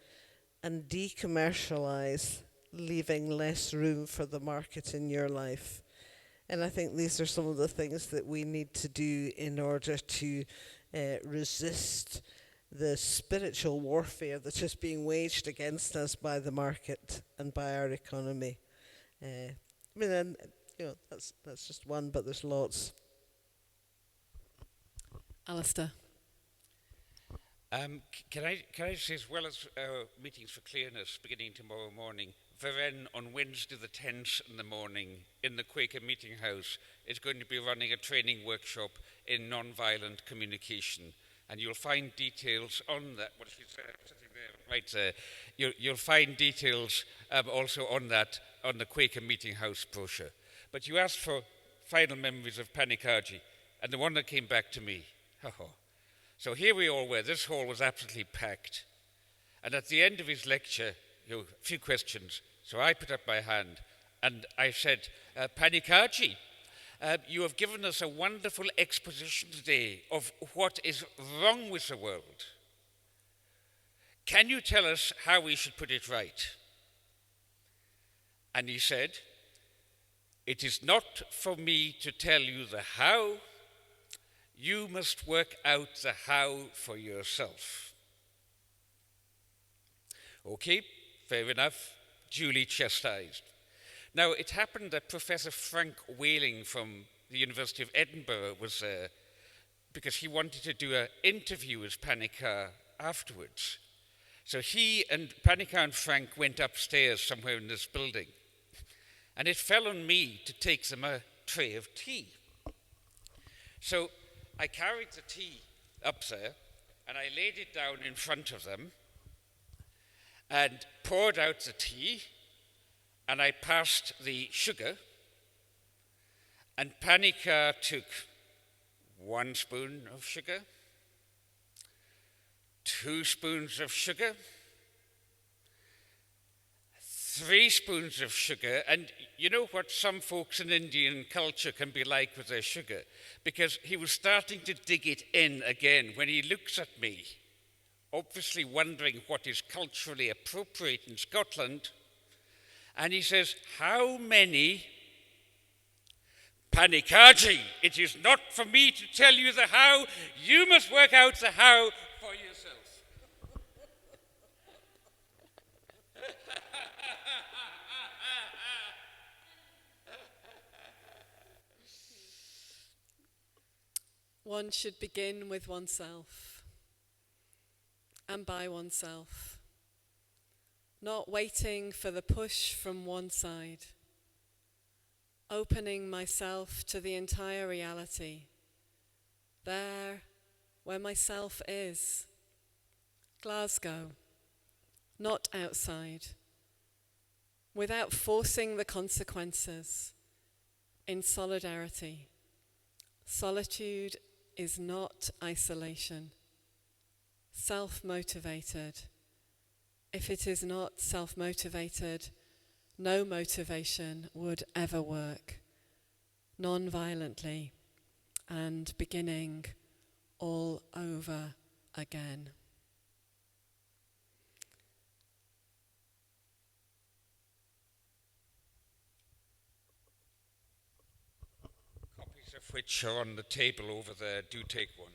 And decommercialize, leaving less room for the market in your life. And I think these are some of the things that we need to do in order to resist the spiritual warfare that is being waged against us by the market and by our economy. And, that's just one, but there's lots. Alastair. Can I say, as well as meetings for clearness beginning tomorrow morning, Varen on Wednesday the 10th in the morning in the Quaker Meeting House is going to be running a training workshop in non-violent communication. And you'll find details on that. What she's sitting there, right there. You'll find details also on that, on the Quaker Meeting House brochure. But you asked for final memories of Panikkar, and the one that came back to me. So here we all were. This hall was absolutely packed. And at the end of his lecture, a few questions. So I put up my hand and I said, Panikkar, you have given us a wonderful exposition today of what is wrong with the world. Can you tell us how we should put it right? And he said, it is not for me to tell you the how. You must work out the how for yourself. Okay, fair enough, duly chastised. Now, it happened that Professor Frank Whaling from the University of Edinburgh was there because he wanted to do an interview with Panikkar afterwards. So he and Panikkar and Frank went upstairs somewhere in this building, and it fell on me to take them a tray of tea. So I carried the tea up there, and I laid it down in front of them, and poured out the tea, and I passed the sugar, and Panikkar took 1 spoon of sugar, 2 spoons of sugar, 3 spoons of sugar, and you know what some folks in Indian culture can be like with their sugar, because he was starting to dig it in again when he looks at me, obviously wondering what is culturally appropriate in Scotland, and he says, how many? Panikkar, it is not for me to tell you the how, you must work out the how for yourself. One should begin with oneself and by oneself, not waiting for the push from one side, opening myself to the entire reality, there where myself is, Glasgow, not outside, without forcing the consequences, in solidarity. Solitude is not isolation, self-motivated. If it is not self-motivated, no motivation would ever work, non-violently and beginning all over again. Copies of which are on the table over there. Do take one.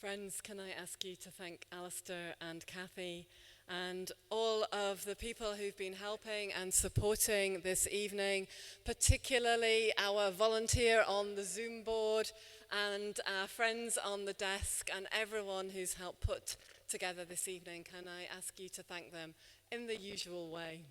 Friends, can I ask you to thank Alastair and Kathy and all of the people who've been helping and supporting this evening, particularly our volunteer on the Zoom board and our friends on the desk and everyone who's helped put together this evening. Can I ask you to thank them in the usual way?